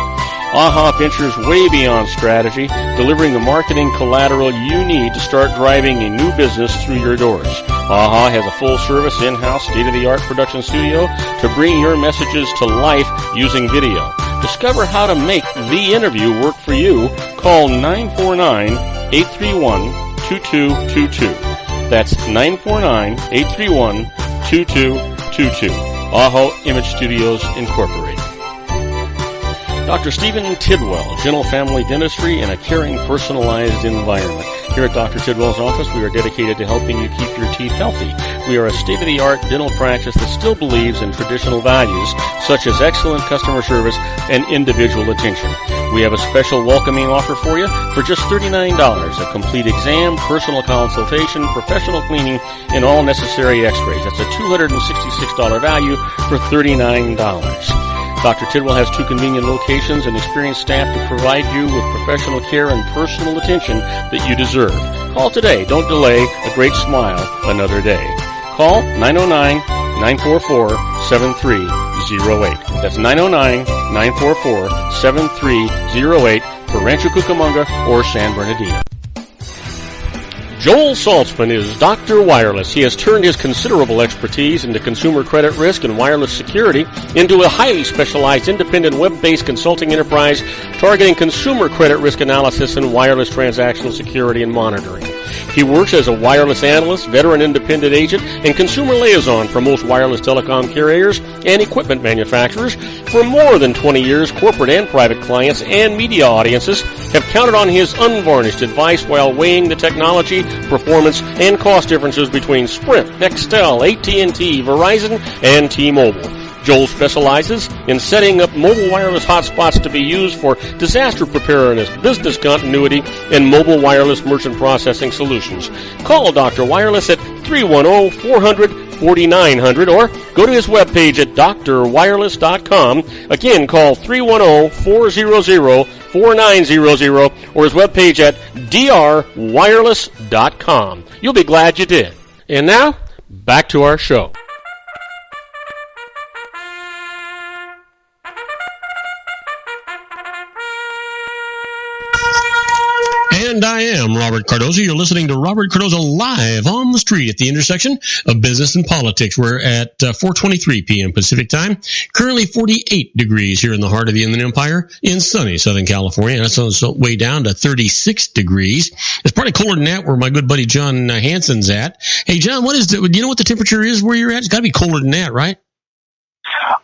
AHA ventures way beyond strategy, delivering the marketing collateral you need to start driving a new business through your doors. AHA has a full-service, in-house, state-of-the-art production studio to bring your messages to life using video. Discover how to make The Interview work for you. Call 949-831-2222. That's 949-831-2222. AHA Image Studios, Incorporated. Dr. Stephen Tidwell, Gentle Family Dentistry in a caring, personalized environment. Here at Dr. Tidwell's office, we are dedicated to helping you keep your teeth healthy. We are a state-of-the-art dental practice that still believes in traditional values, such as excellent customer service and individual attention. We have a special welcoming offer for you for just $39. A complete exam, personal consultation, professional cleaning, and all necessary x-rays. That's a $266 value for $39. Dr. Tidwell has 2 convenient locations and experienced staff to provide you with professional care and personal attention that you deserve. Call today. Don't delay. A great smile another day. Call 909-944-7308. That's 909-944-7308 for Rancho Cucamonga or San Bernardino. Joel Saltzman is Dr. Wireless. He has turned his considerable expertise into consumer credit risk and wireless security into a highly specialized independent web-based consulting enterprise targeting consumer credit risk analysis and wireless transactional security and monitoring. He works as a wireless analyst, veteran independent agent, and consumer liaison for most wireless telecom carriers and equipment manufacturers. For more than 20 years, corporate and private clients and media audiences have counted on his unvarnished advice while weighing the technology, performance, and cost differences between Sprint, Nextel, AT&T, Verizon, and T-Mobile. Joel specializes in setting up mobile wireless hotspots to be used for disaster preparedness, business continuity, and mobile wireless merchant processing solutions. Call Dr. Wireless at 310-400-4900 or go to his webpage at drwireless.com. Again, call 310-400-4900 or his webpage at drwireless.com. You'll be glad you did. And now, back to our show. And I am Robert Cardoza. You're listening to Robert Cardoza live on the street at the intersection of business and politics. We're at 4:23 p.m. Pacific time. Currently 48 degrees here in the heart of the Inland Empire in sunny Southern California. That's on way down to 36 degrees. It's probably colder than that where my good buddy John Hansen's at. Hey, John, do you know what the temperature is where you're at? It's got to be colder than that, right?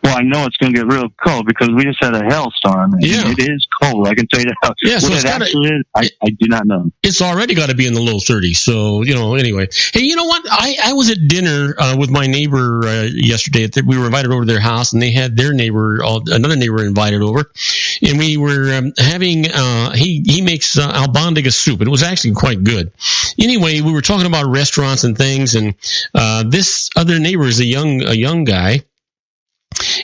Well, I know it's going to get real cold because we just had a hailstorm. And it is cold. I can tell you that. Yeah, so what it actually is, I do not know. It's already got to be in the low 30s. So, anyway. Hey, you know what? I was at dinner with my neighbor yesterday. We were invited over to their house, and they had their neighbor, another neighbor invited over. And we were having, he makes albondiga soup. And it was actually quite good. Anyway, we were talking about restaurants and things, and this other neighbor is a young guy.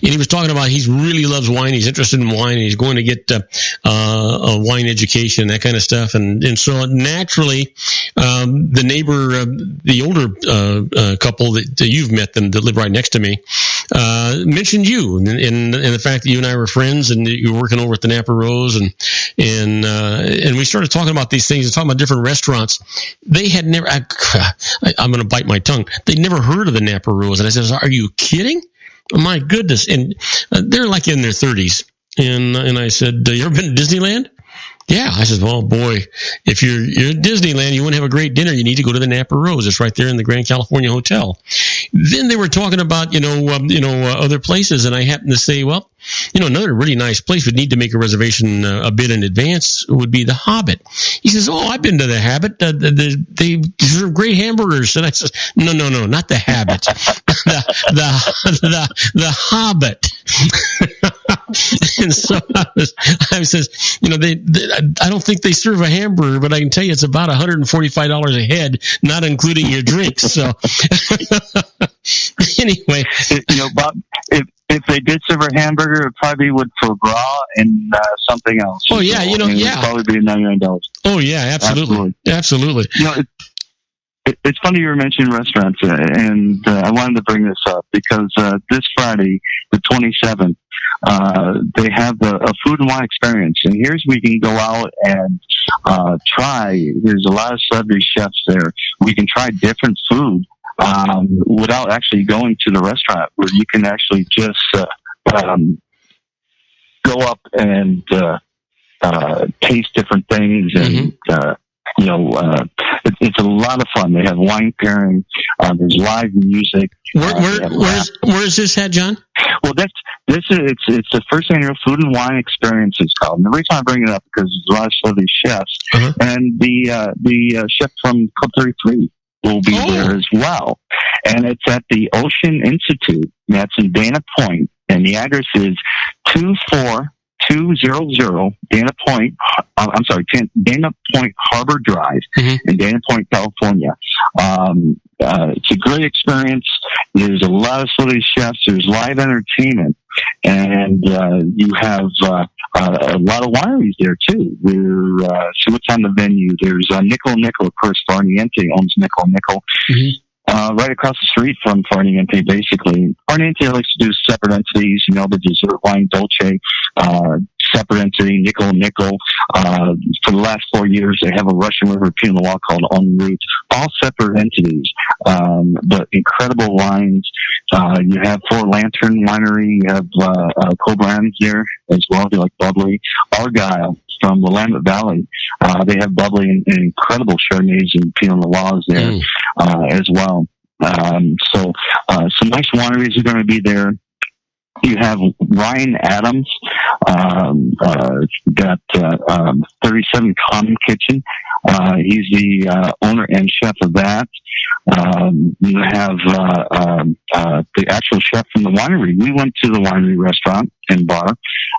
And he was talking about he really loves wine. He's interested in wine, and he's going to get a wine education, that kind of stuff. And so naturally, the neighbor, the older couple that you've met them that live right next to me, mentioned you and the fact that you and I were friends, and you were working over at the Napa Rose, and we started talking about these things and talking about different restaurants. They had never. I'm going to bite my tongue. They'd never heard of the Napa Rose, and I said, "Are you kidding?" My goodness. And they're like in their 30s. And I said, you ever been to Disneyland? Yeah. I said, well, boy, if you're at Disneyland, you want to have a great dinner, you need to go to the Napa Rose. It's right there in the Grand California Hotel. Then they were talking about, other places. And I happened to say, well, another really nice place would need to make a reservation a bit in advance would be the Hobbit. He says, oh, I've been to the Hobbit. They serve great hamburgers. And I said, no, not the Hobbit. the Hobbit. And so I says, I don't think they serve a hamburger, but I can tell you it's about $145 a head, not including your drinks. So anyway, Bob, if they did serve a hamburger, it probably would foie gras and something else. Oh yeah, It would probably be $99. Oh yeah, absolutely. It's funny you were mentioning restaurants, and I wanted to bring this up because this Friday, the 27th, they have a food and wine experience, and here's where we can go out and try. There's a lot of celebrity chefs there. We can try different food without actually going to the restaurant, where you can actually just go up and taste different things and. It's a lot of fun. They have wine pairing. There's live music. Where is this at, John? Well, it's the first annual food and wine experience. It's called. And the reason I bring it up because there's a lot of celebrity chefs, and the chef from Club 33 will be there as well. And it's at the Ocean Institute. That's in Dana Point, and the address is 24200 Dana Point Harbor Drive in Dana Point, California. It's a great experience. There's a lot of celebrity chefs. There's live entertainment, and you have a lot of wineries there too. So what's on the venue? There's Nickel, of course. Farniente owns Nickel. Right across the street from Farniente, basically. Farniente likes to do separate entities, the dessert wine Dolce, separate entity, Nickel. For the last 4 years, they have a Russian River Pinot Noir called En Route, all separate entities, but incredible wines. You have Four Lantern Winery, you have Cobrands there as well, they like bubbly. Argyle from the Willamette Valley, they have bubbly and incredible Chardonnays and Pinot Noirs there as well. So some nice wineries are going to be there. You have Ryan Adams, got 37 Common Kitchen. He's the owner and chef of that. You have the actual chef from the winery. We went to the winery restaurant and bar,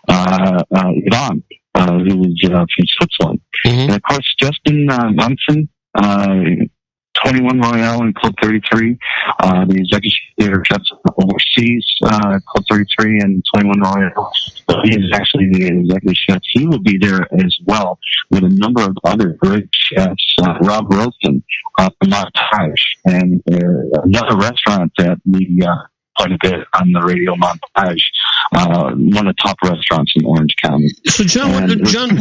Ivan, who was from Switzerland. And of course, Justin Munson, 21 Royale and Club 33, the executive chefs overseas, Club 33 and 21 Royale. He is actually the executive chef. He will be there as well with a number of other great chefs, Rob Rosen from Montage, and another restaurant that we quite a bit on the radio montage. One of the top restaurants in Orange County. So, John,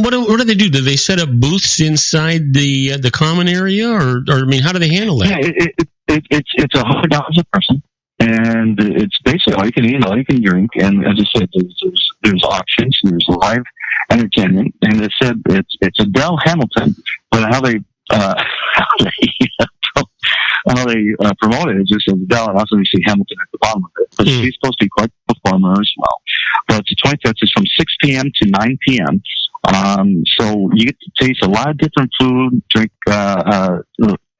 what do they do? Do they set up booths inside the common area, or I mean, how do they handle that? Yeah, it's $100 a person, and it's basically all you can eat, all you can drink. And as I said, there's auctions, there's live entertainment, and they said it's Adele Hamilton, but how they promote it is just Adele, and also you see Hamilton at the bottom of it. But she's supposed to be quite a performer as well. But it's the 25th. It's from 6 p.m. to 9 p.m. So you get to taste a lot of different food, drink. I'm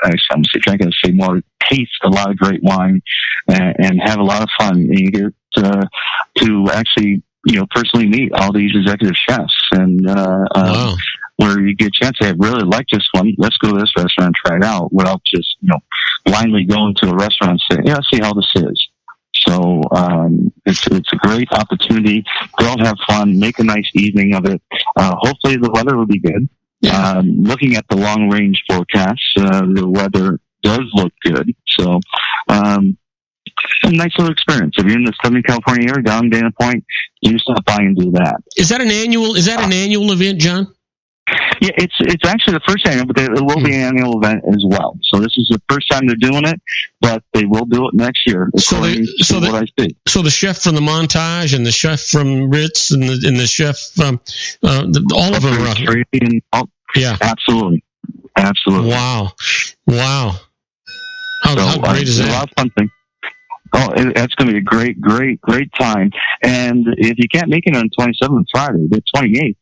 going to say more. Taste a lot of great wine and have a lot of fun. And you get to actually, personally meet all these executive chefs and. Wow. Where you get a chance to say, I really like this one, let's go to this restaurant and try it out, without just, blindly going to a restaurant and saying, yeah, let's see how this is. So it's a great opportunity. Go out, have fun, make a nice evening of it. Hopefully the weather will be good. Yeah. Looking at the long-range forecast, the weather does look good. So a nice little experience. If you're in the Southern California area, down Dana Point, you stop by and do that. Is that an annual event, John? Yeah, it's actually the first annual, but it will be an annual event as well. So this is the first time they're doing it, but they will do it next year. So what I see. So the chef from the Montage and the chef from Ritz and the chef from all of them. Yeah, absolutely. Wow. How great is that? A lot of fun thing. Oh, that's going to be a great time. And if you can't make it on 27th Friday, the 28th,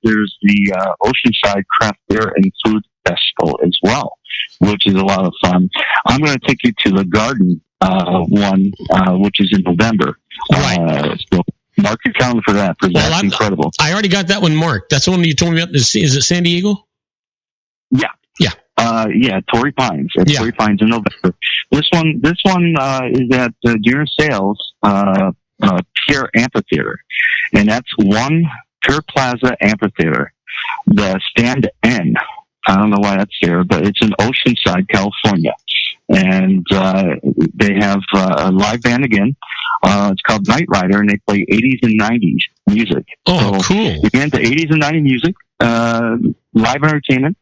there's the Oceanside Craft Beer and Food Festival as well, which is a lot of fun. I'm going to take you to the Garden one, which is in November. Right. So mark your calendar for that, because that's incredible. I already got that one marked. That's the one you told me about. Is it San Diego? Yeah. Torrey Pines. Torrey Pines in November. This one is at Deer Sales Pier Amphitheater, and that's one Pier Plaza Amphitheater. The Stand N. I don't know why that's there, but it's in Oceanside, California, and they have a live band again. It's called Night Rider, and they play 80s and 90s music. Oh, so cool! You get into 80s and 90s music, live entertainment.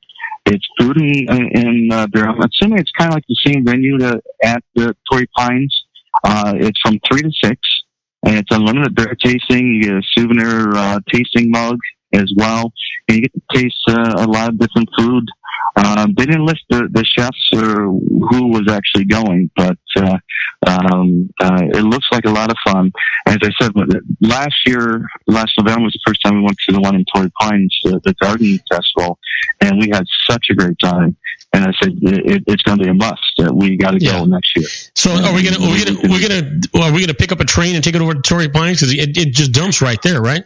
It's food and beer. I'm assuming it's kind of like the same venue at the Torrey Pines. It's from 3 to 6, and it's unlimited beer tasting. You get a souvenir tasting mug as well, and you get to taste a lot of different food. They didn't list the chefs or who was actually going, but it looks like a lot of fun. As I said, last November was the first time we went to the one in Torrey Pines, the Garden Festival, and we had such a great time. And I said, it's going to be a must. We got to go next year. So are we gonna pick up a train and take it over to Torrey Pines, because it just dumps right there, right?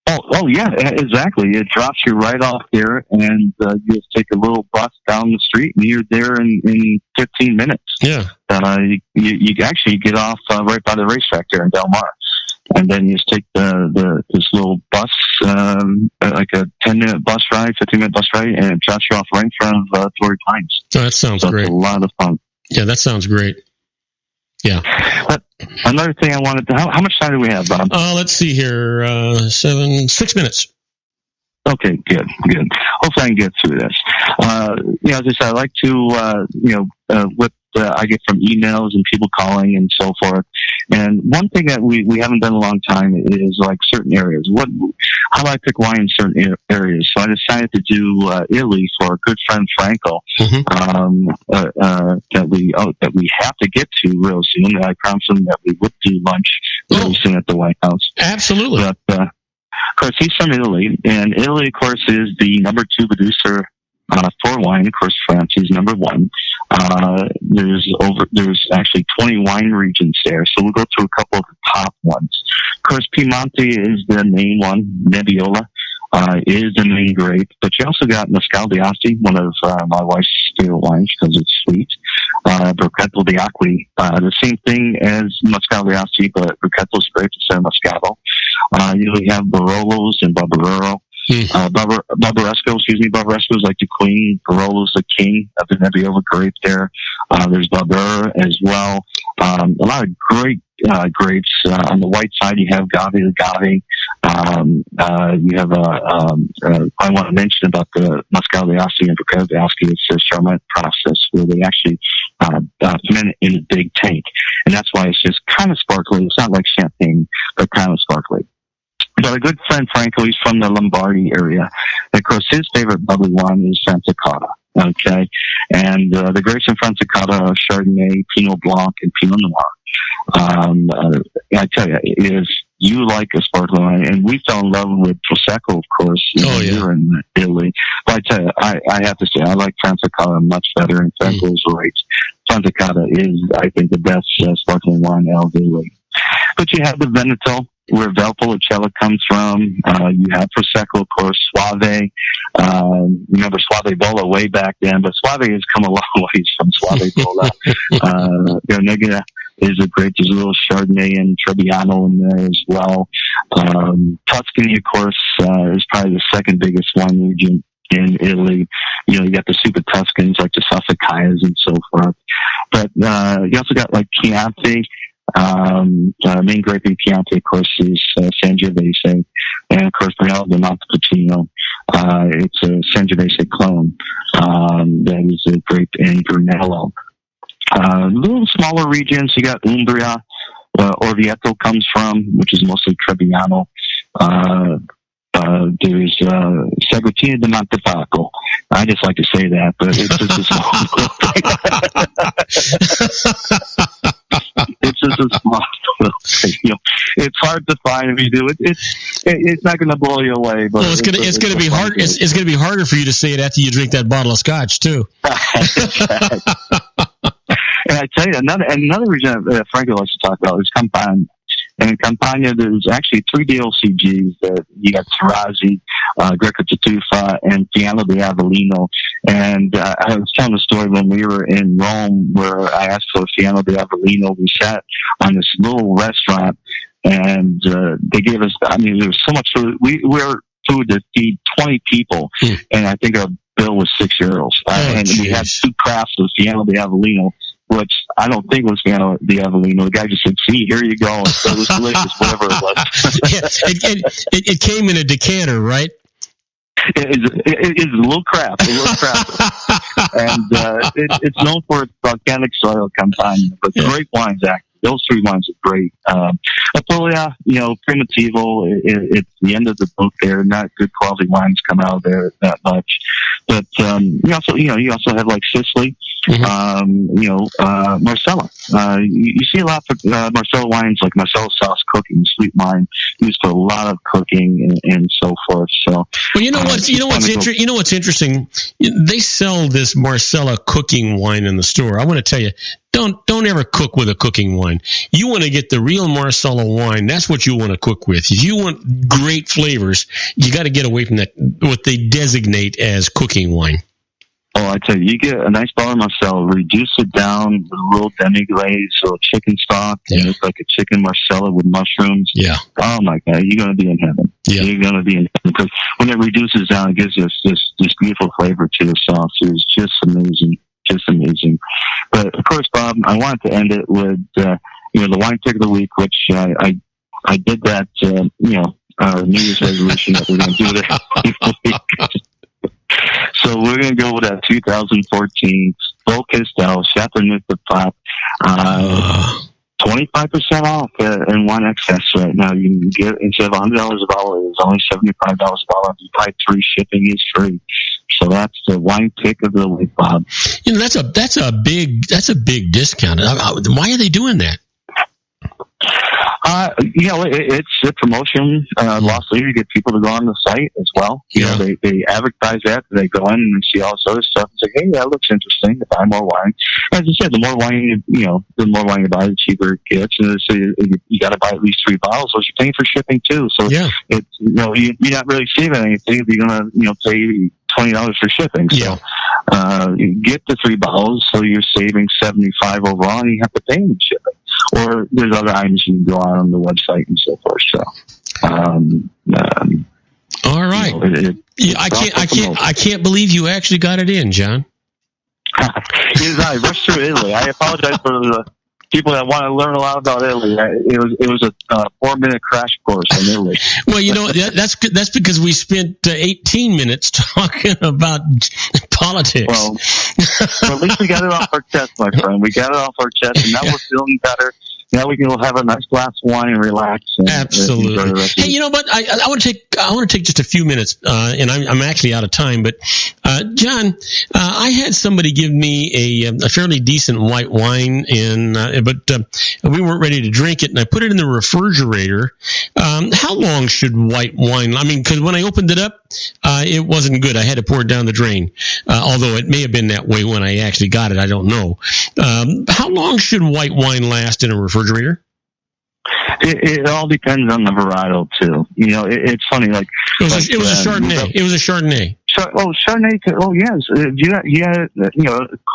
Oh yeah, exactly. It drops you right off there, and you just take a little bus down the street, and you're there in 15 minutes. Yeah. You actually get off right by the racetrack there in Del Mar, and then you just take this little bus, like a 10-minute bus ride, 15-minute bus ride, and it drops you off right in front of Torrey Pines. Oh, that sounds great. It's a lot of fun. Yeah, that sounds great. Yeah. But another thing I wanted to... How much time do we have, Bob? Let's see here. 6 minutes. Okay, good. Hopefully I can get through this. As I said, I like to, what I get from emails and people calling and so forth. And one thing that we haven't done in a long time is like certain areas. How do I pick wine in certain areas? So I decided to do Italy for a good friend Franco, that we have to get to real soon. I promised him that we would do lunch really soon at the White House. Absolutely. But of course, he's from Italy, and Italy, of course, is the number 2 producer for wine. Of course, France is number 1. There's actually 20 wine regions there, so we'll go through a couple of the top ones. Of course, Piemonte is the main one. Nebbiolo is the main grape, but you also got Moscato d'Asti, one of my wife's favorite wines because it's sweet. Brachetto d'Acqui, the same thing as Moscato d'Asti, but Brachetto's grape instead of Moscato. You have Barolos and Barbarero. Barbaresco is like the queen. Barolo's the king of the Nebbiolo grape there. There's Barbera as well. A lot of great grapes. On the white side, you have agave. You have I want to mention about the Moscato d'Asti and Baccarat d'Asti. It's a ferment process where they actually ferment in a big tank, and that's why it's just kind of sparkly. It's not like champagne, but kind of sparkly. But a good friend, Franco, he's from the Lombardy area. And of course, his favorite bubbly wine is Francicata. Okay, and the grapes in Francicata are Chardonnay, Pinot Blanc, and Pinot Noir. I tell you, if you like a sparkling wine, and we fell in love with Prosecco, of course. Here in Italy. But I tell you, I have to say, I like Francicata much better, and Franco is right. Francicata is, I think, the best sparkling wine out of Italy. But you have the Veneto, where Valpolicella comes from. You have Prosecco, of course, Soave. Remember Soave Bola way back then, but Soave has come a long ways from Soave Bola. Garnega is a great, there's a little Chardonnay and Trebbiano in there as well. Tuscany, of course, is probably the second biggest wine region in Italy. You got the Super Tuscans like the Sassicaia and so forth. But you also got like Chianti. Main grape in Chianti, of course, is Sangiovese, and of course, Brunello di Montepulciano. It's a Sangiovese clone that is a grape in Brunello. Little smaller regions, you got Umbria, Orvieto comes from, which is mostly Trebbiano. There's Segretino di Montefalco. I just like to say that, but it's just a small it's just a small thing. It's hard to find if you do it. It's not going to blow you away. But it's going to be hard. It's going to be harder for you to say it after you drink that bottle of scotch too. And I tell you, another reason Franco likes to talk about is Campagna. And in Campagna, there's actually 3 DLCGs. You got Tarazi, Greco Tartuffa, and Fiano di Avellino. And I was telling a story when we were in Rome where I asked for Fiano di Avellino. We sat on this little restaurant, and they gave us, there was so much food. We were food to feed 20 people, and I think our bill was €6. And we had 2 crafts of Fiano di Avellino, which I don't think was Fiano di Avellino. The guy just said, "See, here you go." It was delicious, whatever it was. It came in a decanter, right? It is a little crap, and it's known for its volcanic soil, Campagna, but great wines, actually. Those 3 wines are great. Apulia, Primitivo, it's the end of the book there. Not good quality wines come out of there that much. But, you also have like Sicily, Marsala. You see a lot of Marsala wines like Marsala sauce cooking, sweet wine used for a lot of cooking and so forth. So, well, you know what's interesting? They sell this Marsala cooking wine in the store. I want to tell you, don't ever cook with a cooking wine. You want to get the real Marsala wine. That's what you want to cook with. If you want great flavors, you got to get away from that, what they designate as cooking wine. Oh, I tell you get a nice bottle of Marsala, reduce it down with a little demi-glaze or chicken stock, and it's like a chicken Marsala with mushrooms. Yeah. Oh my God, you're going to be in heaven. Yeah. You're going to be in heaven because when it reduces down, it gives us this beautiful flavor to the sauce. It's just amazing. Just amazing. But of course, Bob, I wanted to end it with the wine pick of the week, which I did that. New Year's resolution that we're going to do that. So we're going to go with that 2014 Full Castel Chateauneuf de Pape. 25% off in Wine Excess right now. You can get, instead of $100 a bottle, it's only $75 a bottle. If you buy 3, shipping is free. So that's the wine pick of the week, Bob. That's a big discount. Why are they doing that? It's a promotion. Lost leader to get people to go on the site as well. They advertise that. They go in and see all this other stuff and say, "Hey, that looks interesting. To buy more wine." As you said, the more wine you buy, the cheaper it gets. And so you got to buy at least 3 bottles, so you're paying for shipping too. So it's you're not really saving anything if you're gonna pay $20 for shipping. So you get the 3 bottles, so you're saving $75 overall, and you have to pay in shipping. Or there's other items you can go on the website and so forth. So, all right. I can't believe you actually got it in, John. I rushed through Italy. I apologize for people that want to learn a lot about Italy, it was a 4-minute crash course on Italy. Well, that's because we spent 18 minutes talking about politics. Well, at least we got it off our chest, my friend. We got it off our chest, and now we're feeling better. Now we can have a nice glass of wine and relax. And absolutely. Hey, you know what? I want to take just a few minutes, and I'm actually out of time. But John, I had somebody give me a fairly decent white wine, but we weren't ready to drink it, and I put it in the refrigerator. How long should white wine? I mean, because when I opened it up, it wasn't good. I had to pour it down the drain. Although it may have been that way when I actually got it, I don't know. How long should white wine last in a refrigerator? It all depends on the varietal too. It's funny. Like it was a Chardonnay. It was a Chardonnay. Chardonnay. Oh yes. You had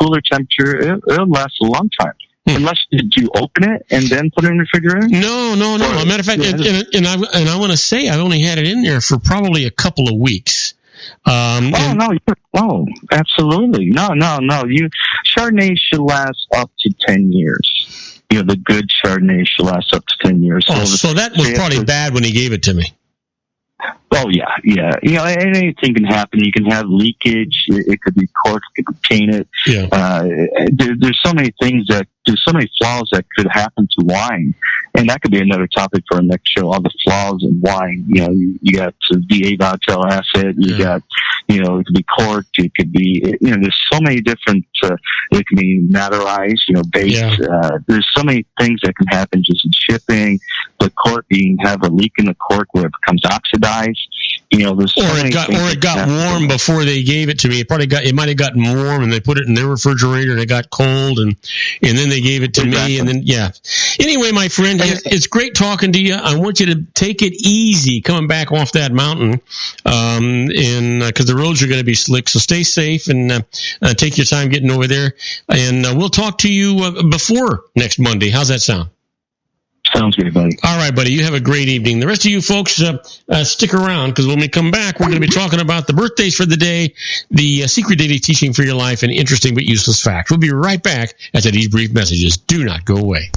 cooler temperature. It'll last a long time. Unless did you open it and then put it in the refrigerator? No. As a matter of fact, and I want to say I only had it in there for probably a couple of weeks. No, absolutely. No. Chardonnay should last up to 10 years. The good Chardonnay should last up to 10 years. So that was probably bad when he gave it to me. Oh, yeah. Anything can happen. You can have leakage. It could be cork. It could taint it. Yeah. There's so many things there's so many flaws that could happen to wine. And that could be another topic for our next show, all the flaws in wine. You got the volatile acid. You got, it could be cork. It could be, there's so many different, it can be natterized, base. Yeah. There's so many things that can happen just in shipping. The cork have a leak in the cork where it becomes oxidized. There's so many things it got warm before they gave it to me. It might have gotten warm and they put it in their refrigerator and it got cold and then they gave it to me and then Anyway, my friend, it's great talking to you. I want you to take it easy coming back off that mountain, and because the roads are going to be slick. So stay safe and take your time getting over there. And we'll talk to you before next Monday. How's that sound? Sounds good, buddy. All right, buddy. You have a great evening. The rest of you folks, stick around because when we come back, we're going to be talking about the birthdays for the day, the secret daily teaching for your life, and interesting but useless facts. We'll be right back after these brief messages. Do not go away.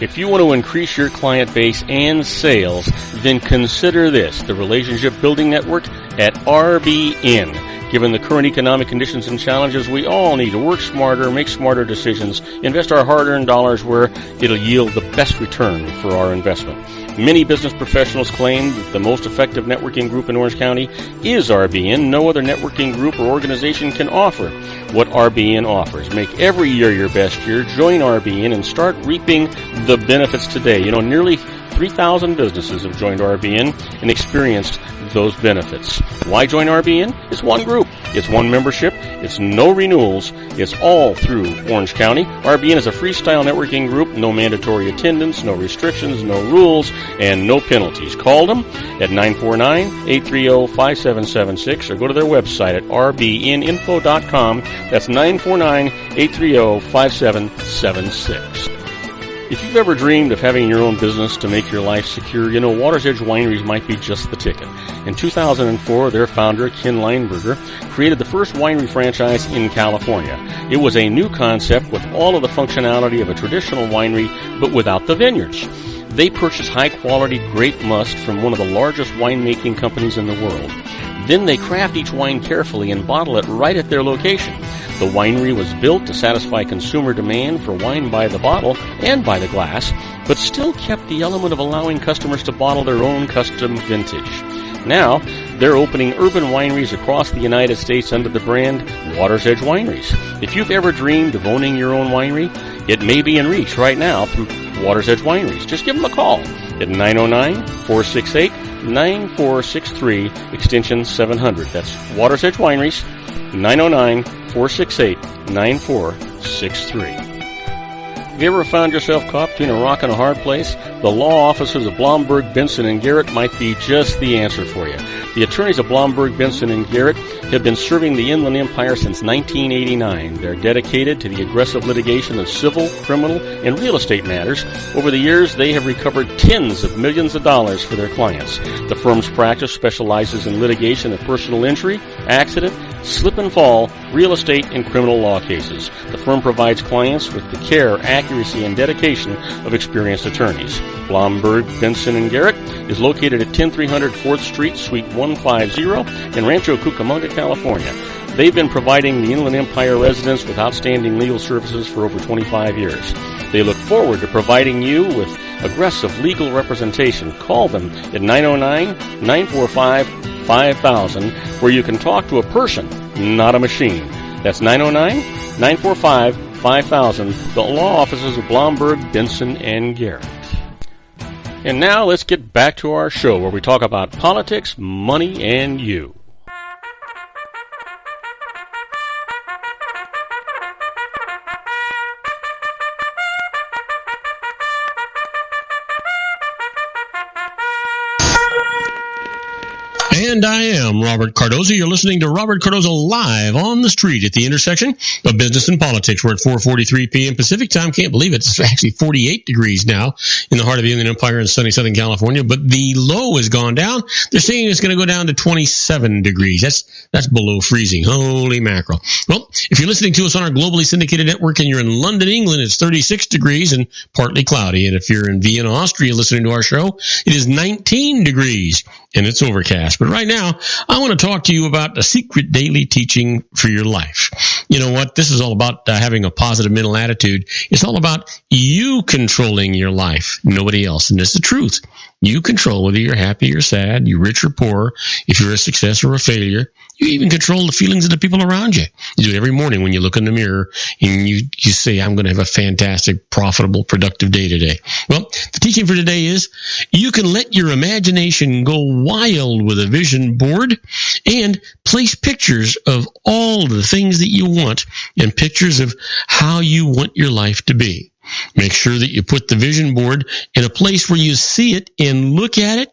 If you want to increase your client base and sales, then consider this, the Relationship Building Network at RBN. Given the current economic conditions and challenges, we all need to work smarter, make smarter decisions, invest our hard-earned dollars where it'll yield the best return for our investment. Many business professionals claim that the most effective networking group in Orange County is RBN. No other networking group or organization can offer what RBN offers. Make every year your best year. Join RBN and start reaping the benefits today. Nearly 3,000 businesses have joined RBN and experienced those benefits. Why join RBN? It's one group. It's one membership. It's no renewals. It's all through Orange County. RBN is a freestyle networking group. No mandatory attendance, no restrictions, no rules, and no penalties. Call them at 949-830-5776 or go to their website at rbninfo.com. That's 949-830-5776. If you've ever dreamed of having your own business to make your life secure, Water's Edge Wineries might be just the ticket. In 2004, their founder, Ken Leinberger, created the first winery franchise in California. It was a new concept with all of the functionality of a traditional winery, but without the vineyards. They purchased high-quality grape must from one of the largest winemaking companies in the world. Then they craft each wine carefully and bottle it right at their location. The winery was built to satisfy consumer demand for wine by the bottle and by the glass, but still kept the element of allowing customers to bottle their own custom vintage. Now, they're opening urban wineries across the United States under the brand Water's Edge Wineries. If you've ever dreamed of owning your own winery, it may be in reach right now through Water's Edge Wineries. Just give them a call at 909-468-9463, extension 700. That's Water's Edge Wineries, 909-468-9463. Have you ever found yourself caught between a rock and a hard place? The law offices of Blomberg, Benson & Garrett might be just the answer for you. The attorneys of Blomberg, Benson & Garrett have been serving the Inland Empire since 1989. They're dedicated to the aggressive litigation of civil, criminal, and real estate matters. Over the years, they have recovered tens of millions of dollars for their clients. The firm's practice specializes in litigation of personal injury, accident, slip and fall, real estate, and criminal law cases. The firm provides clients with the care, accuracy, and dedication of experienced attorneys. Blomberg, Benson, and Garrett is located at 10300 4th Street, Suite 150 in Rancho Cucamonga, California. They've been providing the Inland Empire residents with outstanding legal services for over 25 years. They look forward to providing you with aggressive legal representation. Call them at 909-945-5000, where you can talk to a person, not a machine. That's 909-945-5000, the law offices of Blomberg, Benson, and Garrett. And now let's get back to our show where we talk about politics, money, and you. And I am Robert Cardoza. You're listening to Robert Cardoza live on the street at the intersection of business and politics. We're at 4:43 p.m. Pacific time. Can't believe it. It's actually 48 degrees now in the heart of the Inland Empire in sunny Southern California. But the low has gone down. They're saying it's going to go down to 27 degrees. That's below freezing. Holy mackerel. Well, if you're listening to us on our globally syndicated network and you're in London, England, it's 36 degrees and partly cloudy. And if you're in Vienna, Austria, listening to our show, it is 19 degrees and it's overcast. But right now, I want to talk to you about a secret daily teaching for your life. You know what? This is all about having a positive mental attitude. It's all about you controlling your life, nobody else. And this is the truth. You control whether you're happy or sad, you're rich or poor, if you're a success or a failure. You even control the feelings of the people around you. You do it every morning when you look in the mirror and you say, I'm going to have a fantastic, profitable, productive day today. Well, the teaching for today is you can let your imagination go wild with a vision board and place pictures of all the things that you want and pictures of how you want your life to be. Make sure that you put the vision board in a place where you see it and look at it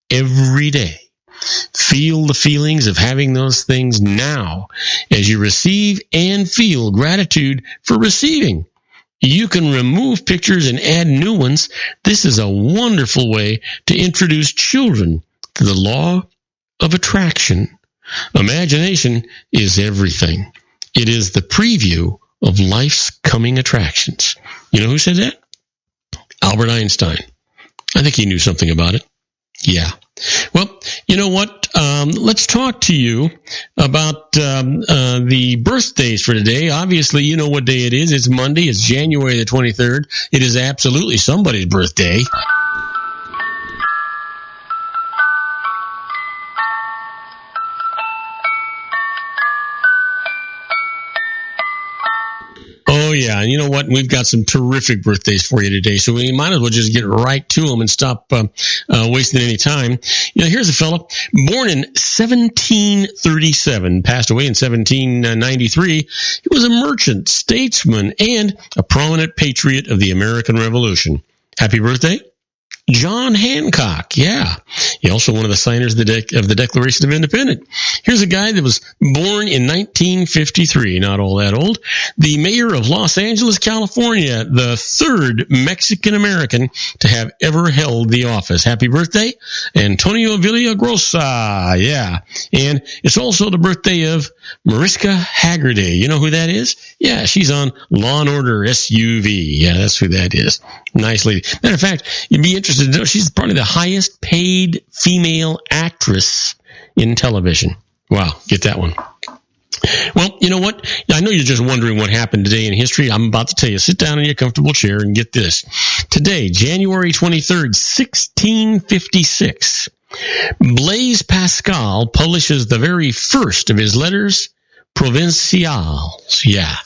every day. Feel the feelings of having those things now as you receive and feel gratitude for receiving. You can remove pictures and add new ones. This is a wonderful way to introduce children to the law of attraction. Imagination is everything. It is the preview of life's coming attractions. You know who said that? Albert Einstein. I think he knew something about it. Yeah. Well, you know what? Let's talk to you about the birthdays for today. Obviously, you know what day it is. It's Monday. It's January the 23rd. It is absolutely somebody's birthday. Oh, yeah. And you know what? We've got some terrific birthdays for you today, so we might as well just get right to them and stop wasting any time. You know, here's a fellow born in 1737, passed away in 1793. He was a merchant, statesman, and a prominent patriot of the American Revolution. Happy birthday, John Hancock. Yeah. He also one of the signers of the Declaration of Independence. Here's a guy that was born in 1953, not all that old. The mayor of Los Angeles, California, the third Mexican-American to have ever held the office. Happy birthday, Antonio Villagrosa. Yeah. And it's also the birthday of Mariska Hargitay. You know who that is? Yeah, she's on Law & Order SUV. Yeah, that's who that is. Nice lady. Matter of fact, you'd be interested to know she's probably the highest paid female actress in television. Wow, get that one. Well, you know what? I know you're just wondering what happened today in history. I'm about to tell you. Sit down in your comfortable chair and get this. Today, January 23rd, 1656, Blaise Pascal publishes the very first of his letters, Provinciales. Yeah.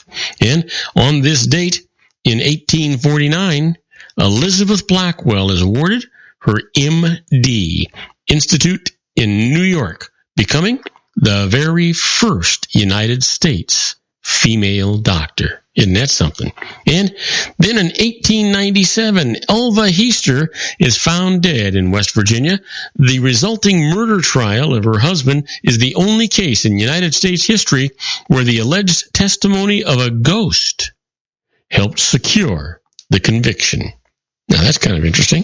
And on this date, in 1849, Elizabeth Blackwell is awarded her M.D. Institute in New York, becoming the very first United States female doctor. Isn't that something? And then in 1897, Elva Heaster is found dead in West Virginia. The resulting murder trial of her husband is the only case in United States history where the alleged testimony of a ghost helped secure the conviction. Now, that's kind of interesting.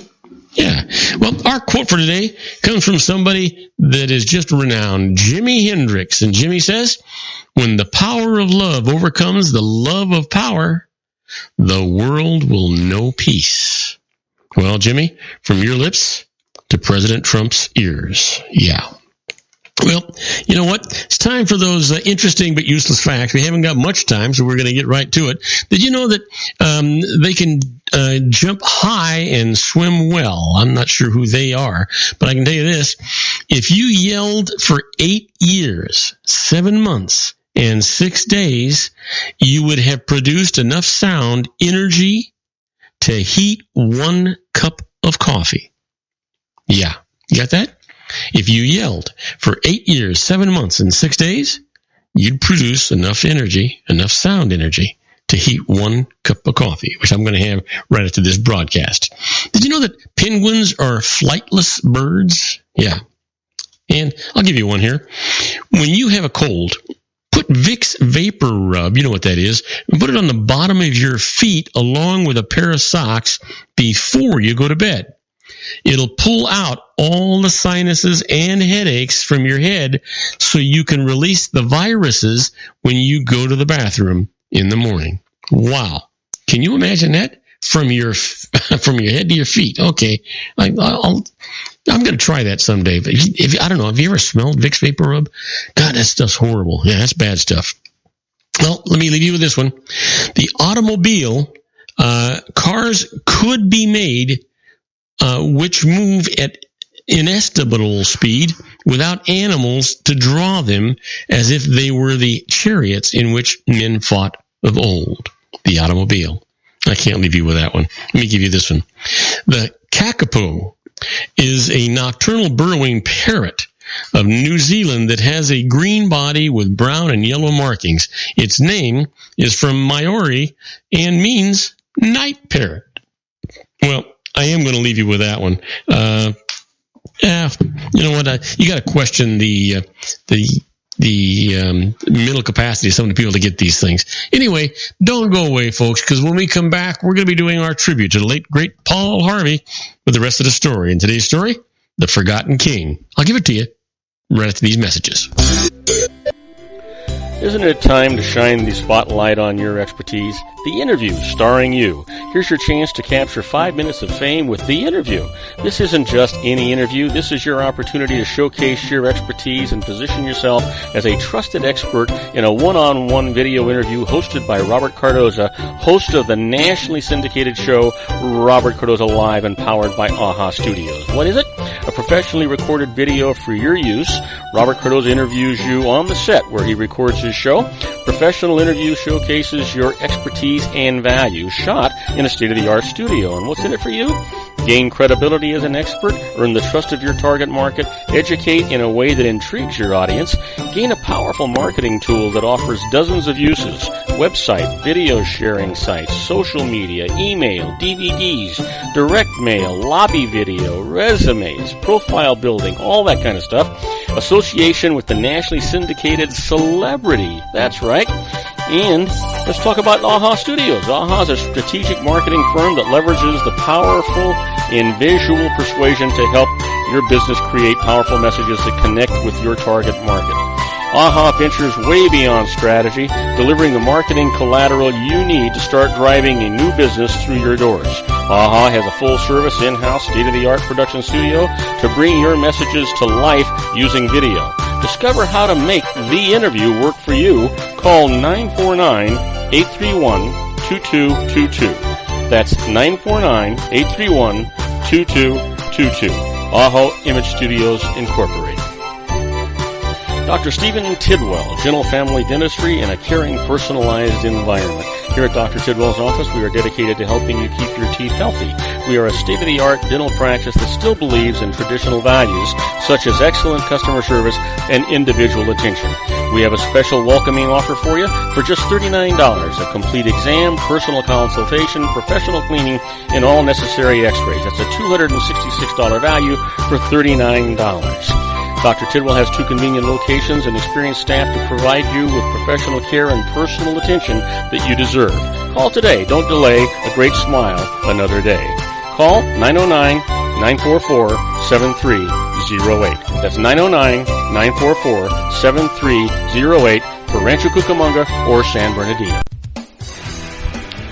Yeah. Well, our quote for today comes from somebody that is just renowned, Jimi Hendrix. And Jimmy says, when the power of love overcomes the love of power, the world will know peace. Well, Jimmy, from your lips to President Trump's ears. Yeah. Well, you know what? It's time for those interesting but useless facts. We haven't got much time, so we're going to get right to it. Did you know that they can jump high and swim well? I'm not sure who they are, but I can tell you this. If you yelled for 8 years, 7 months, and 6 days, you would have produced enough sound energy to heat 1 cup of coffee. Yeah, you got that? If you yelled for 8 years, 7 months, and 6 days, you'd produce enough energy, enough sound energy, to heat 1 cup of coffee, which I'm going to have right after this broadcast. Did you know that penguins are flightless birds? Yeah. And I'll give you one here. When you have a cold, put Vicks Vapor Rub, you know what that is, and put it on the bottom of your feet along with a pair of socks before you go to bed. It'll pull out all the sinuses and headaches from your head so you can release the viruses when you go to the bathroom in the morning. Wow. Can you imagine that? From your head to your feet. Okay. I'm going to try that someday. But I don't know. Have you ever smelled Vicks Vapor Rub? God, that stuff's horrible. Yeah, that's bad stuff. Well, let me leave you with this one. The automobile, cars could be made which move at inestimable speed without animals to draw them, as if they were the chariots in which men fought of old. The automobile. I can't leave you with that one. Let me give you this one. The kakapo is a nocturnal burrowing parrot of New Zealand that has a green body with brown and yellow markings. Its name is from Maori and means night parrot. Well, I am going to leave you with that one. You know what? You got to question the mental capacity of some of the people to get these things. Anyway, don't go away, folks, because when we come back, we're going to be doing our tribute to the late, great Paul Harvey with the rest of the story. And today's story, The Forgotten King. I'll give it to you right after these messages. Isn't it time to shine the spotlight on your expertise? The Interview, starring you. Here's your chance to capture 5 minutes of fame with The Interview. This isn't just any interview. This is your opportunity to showcase your expertise and position yourself as a trusted expert in a one-on-one video interview hosted by Robert Cardoza, host of the nationally syndicated show Robert Cardoza Live and powered by AHA Studios. What is it? A professionally recorded video for your use. Robert Cardoza interviews you on the set where he records his show. Professional interview showcases your expertise and value, shot in a state-of-the-art studio. And what's in it for you? Gain credibility as an expert, earn the trust of your target market, educate in a way that intrigues your audience, gain a powerful marketing tool that offers dozens of uses, website, video sharing sites, social media, email, DVDs, direct mail, lobby video, resumes, profile building, all that kind of stuff. Association with the nationally syndicated celebrity. That's right. And let's talk about AHA Studios. AHA is a strategic marketing firm that leverages the powerful and visual persuasion to help your business create powerful messages that connect with your target market. AHA ventures way beyond strategy, delivering the marketing collateral you need to start driving a new business through your doors. AHA has a full-service, in-house, state-of-the-art production studio to bring your messages to life using video. Discover how to make The Interview work for you. Call 949-831-2222. That's 949-831-2222. AHA Image Studios Incorporated. Dr. Stephen Tidwell, General Family Dentistry in a caring, personalized environment. Here at Dr. Tidwell's office, we are dedicated to helping you keep your teeth healthy. We are a state-of-the-art dental practice that still believes in traditional values, such as excellent customer service and individual attention. We have a special welcoming offer for you for just $39. A complete exam, personal consultation, professional cleaning, and all necessary x-rays. That's a $266 value for $39. Dr. Tidwell has 2 convenient locations and experienced staff to provide you with professional care and personal attention that you deserve. Call today. Don't delay. A great smile another day. Call 909-944-7308. That's 909-944-7308 for Rancho Cucamonga or San Bernardino.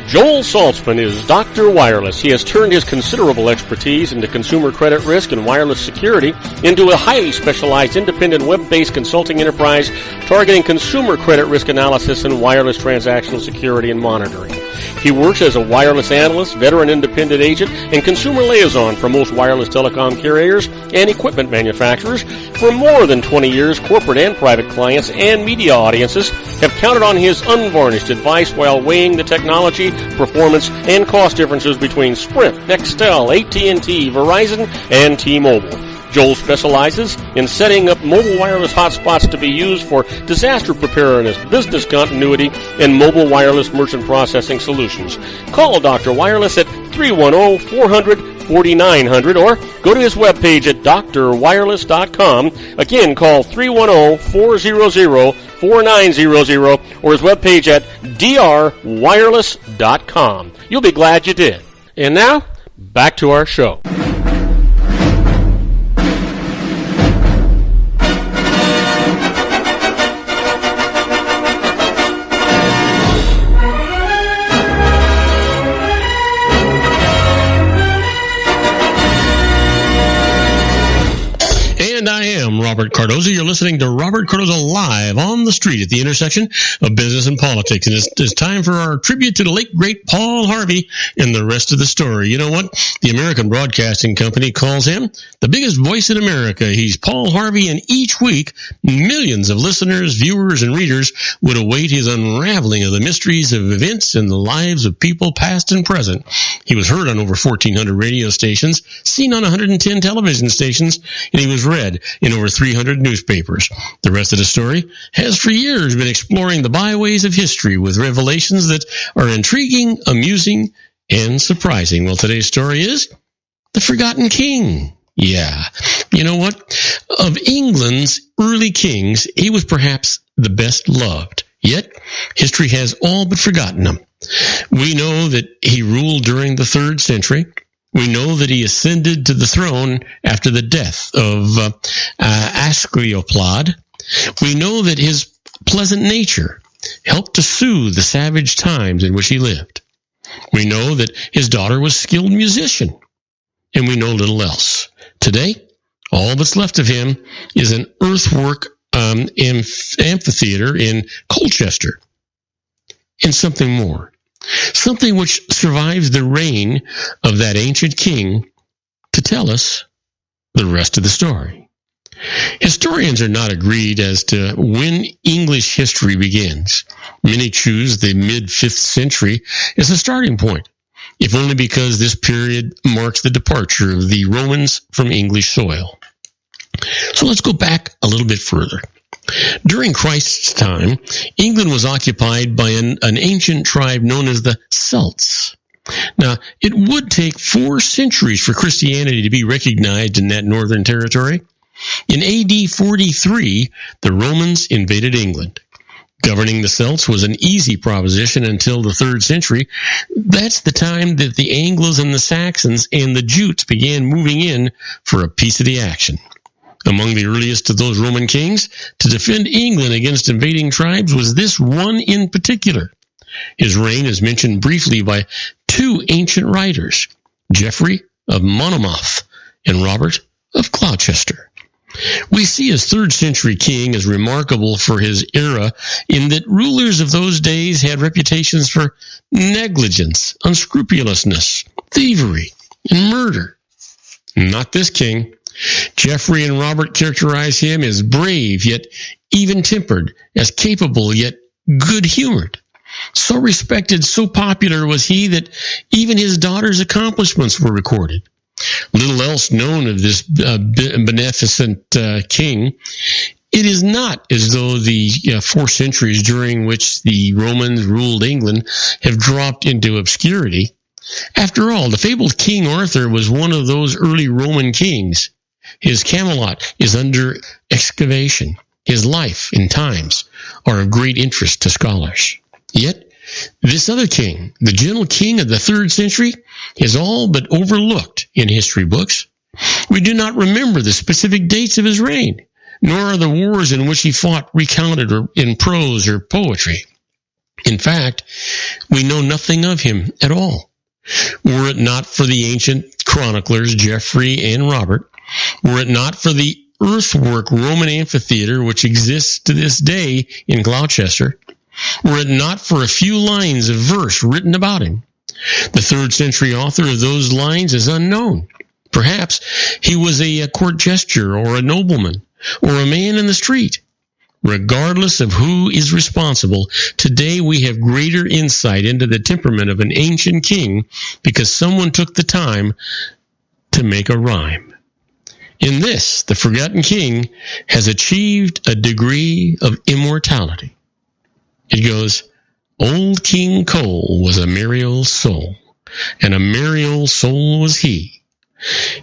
Joel Saltzman is Dr. Wireless. He has turned his considerable expertise into consumer credit risk and wireless security into a highly specialized independent web-based consulting enterprise targeting consumer credit risk analysis and wireless transactional security and monitoring. He works as a wireless analyst, veteran independent agent, and consumer liaison for most wireless telecom carriers and equipment manufacturers. For more than 20 years, corporate and private clients and media audiences have counted on his unvarnished advice while weighing the technology, performance, and cost differences between Sprint, Nextel, AT&T, Verizon, and T-Mobile. Joel specializes in setting up mobile wireless hotspots to be used for disaster preparedness, business continuity, and mobile wireless merchant processing solutions. Call Dr. Wireless at 310-400-4900 or go to his webpage at drwireless.com. Again, call 310-400-4900 or his webpage at drwireless.com. You'll be glad you did. And now, back to our show. And I am Robert Cardoza. You're listening to Robert Cardoza Live on the street at the intersection of business and politics. And it's time for our tribute to the late, great Paul Harvey and the rest of the story. You know what? The American Broadcasting Company calls him the biggest voice in America. He's Paul Harvey, and each week, millions of listeners, viewers, and readers would await his unraveling of the mysteries of events and the lives of people past and present. He was heard on over 1,400 radio stations, seen on 110 television stations, and he was read in over 300 newspapers. The rest of the story has for years been exploring the byways of history with revelations that are intriguing, amusing, and surprising. Well, today's story is The Forgotten King. Yeah. You know what? Of England's early kings, he was perhaps the best loved. Yet, history has all but forgotten him. We know that he ruled during the 3rd century. We know that he ascended to the throne after the death of Asclepiad. We know that his pleasant nature helped to soothe the savage times in which he lived. We know that his daughter was a skilled musician, and we know little else. Today, all that's left of him is an earthwork amphitheater in Colchester, and something more. Something which survives the reign of that ancient king to tell us the rest of the story. Historians are not agreed as to when English history begins. Many choose the mid-5th century as a starting point, if only because this period marks the departure of the Romans from English soil. So let's go back a little bit further. During Christ's time, England was occupied by an ancient tribe known as the Celts. Now, it would take 4 centuries for Christianity to be recognized in that northern territory. In AD 43, the Romans invaded England. Governing the Celts was an easy proposition until the 3rd century. That's the time that the Anglos and the Saxons and the Jutes began moving in for a piece of the action. Among the earliest of those Roman kings to defend England against invading tribes was this one in particular. His reign is mentioned briefly by 2 ancient writers, Geoffrey of Monmouth and Robert of Gloucester. We see his 3rd century king as remarkable for his era in that rulers of those days had reputations for negligence, unscrupulousness, thievery, and murder. Not this king. Geoffrey and Robert characterize him as brave yet even-tempered, as capable yet good-humored. So respected, so popular was he that even his daughter's accomplishments were recorded. Little else known of this beneficent king. It is not as though the 4 centuries during which the Romans ruled England have dropped into obscurity. After all, the fabled King Arthur was one of those early Roman kings. His Camelot is under excavation. His life and times are of great interest to scholars. Yet, this other king, the gentle king of the 3rd century, is all but overlooked in history books. We do not remember the specific dates of his reign, nor are the wars in which he fought recounted or in prose or poetry. In fact, we know nothing of him at all. Were it not for the ancient chroniclers Geoffrey and Robert, were it not for the earthwork Roman amphitheater which exists to this day in Gloucester, were it not for a few lines of verse written about him, the 3rd century author of those lines is unknown. Perhaps he was a court jester or a nobleman or a man in the street. Regardless of who is responsible, today we have greater insight into the temperament of an ancient king because someone took the time to make a rhyme. In this, the forgotten king has achieved a degree of immortality. It goes, Old King Cole was a merry old soul, and a merry old soul was he.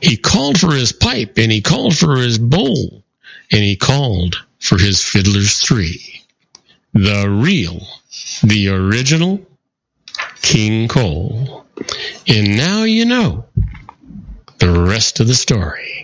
He called for his pipe, and he called for his bowl, and he called for his fiddlers 3. The real, the original King Cole. And now you know the rest of the story.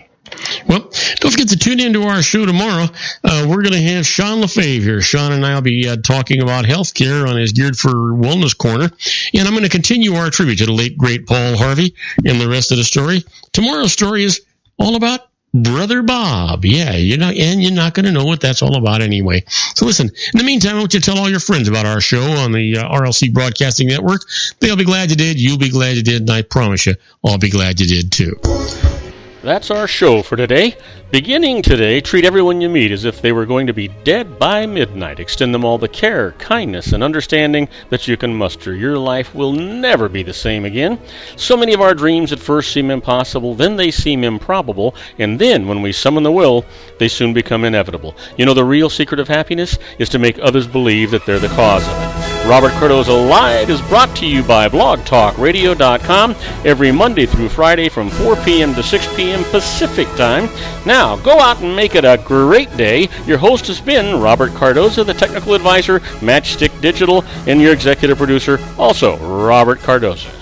Well, don't forget to tune into our show tomorrow. We're going to have Sean Lefebvre here. Sean and I will be talking about healthcare on his Geared for Wellness Corner. And I'm going to continue our tribute to the late, great Paul Harvey and the rest of the story. Tomorrow's story is all about Brother Bob. Yeah, you're not going to know what that's all about anyway. So listen, in the meantime, I want you to tell all your friends about our show on the RLC Broadcasting Network. They'll be glad you did. You'll be glad you did. And I promise you, I'll be glad you did too. That's our show for today. Beginning today, treat everyone you meet as if they were going to be dead by midnight. Extend them all the care, kindness, and understanding that you can muster. Your life will never be the same again. So many of our dreams at first seem impossible, then they seem improbable, and then when we summon the will, they soon become inevitable. You know, the real secret of happiness is to make others believe that they're the cause of it. Robert Cardoza Live is brought to you by blogtalkradio.com every Monday through Friday from 4 p.m. to 6 p.m. Pacific Time. Now, go out and make it a great day. Your host has been Robert Cardoza, the technical advisor, Matchstick Digital, and your executive producer, also Robert Cardoza.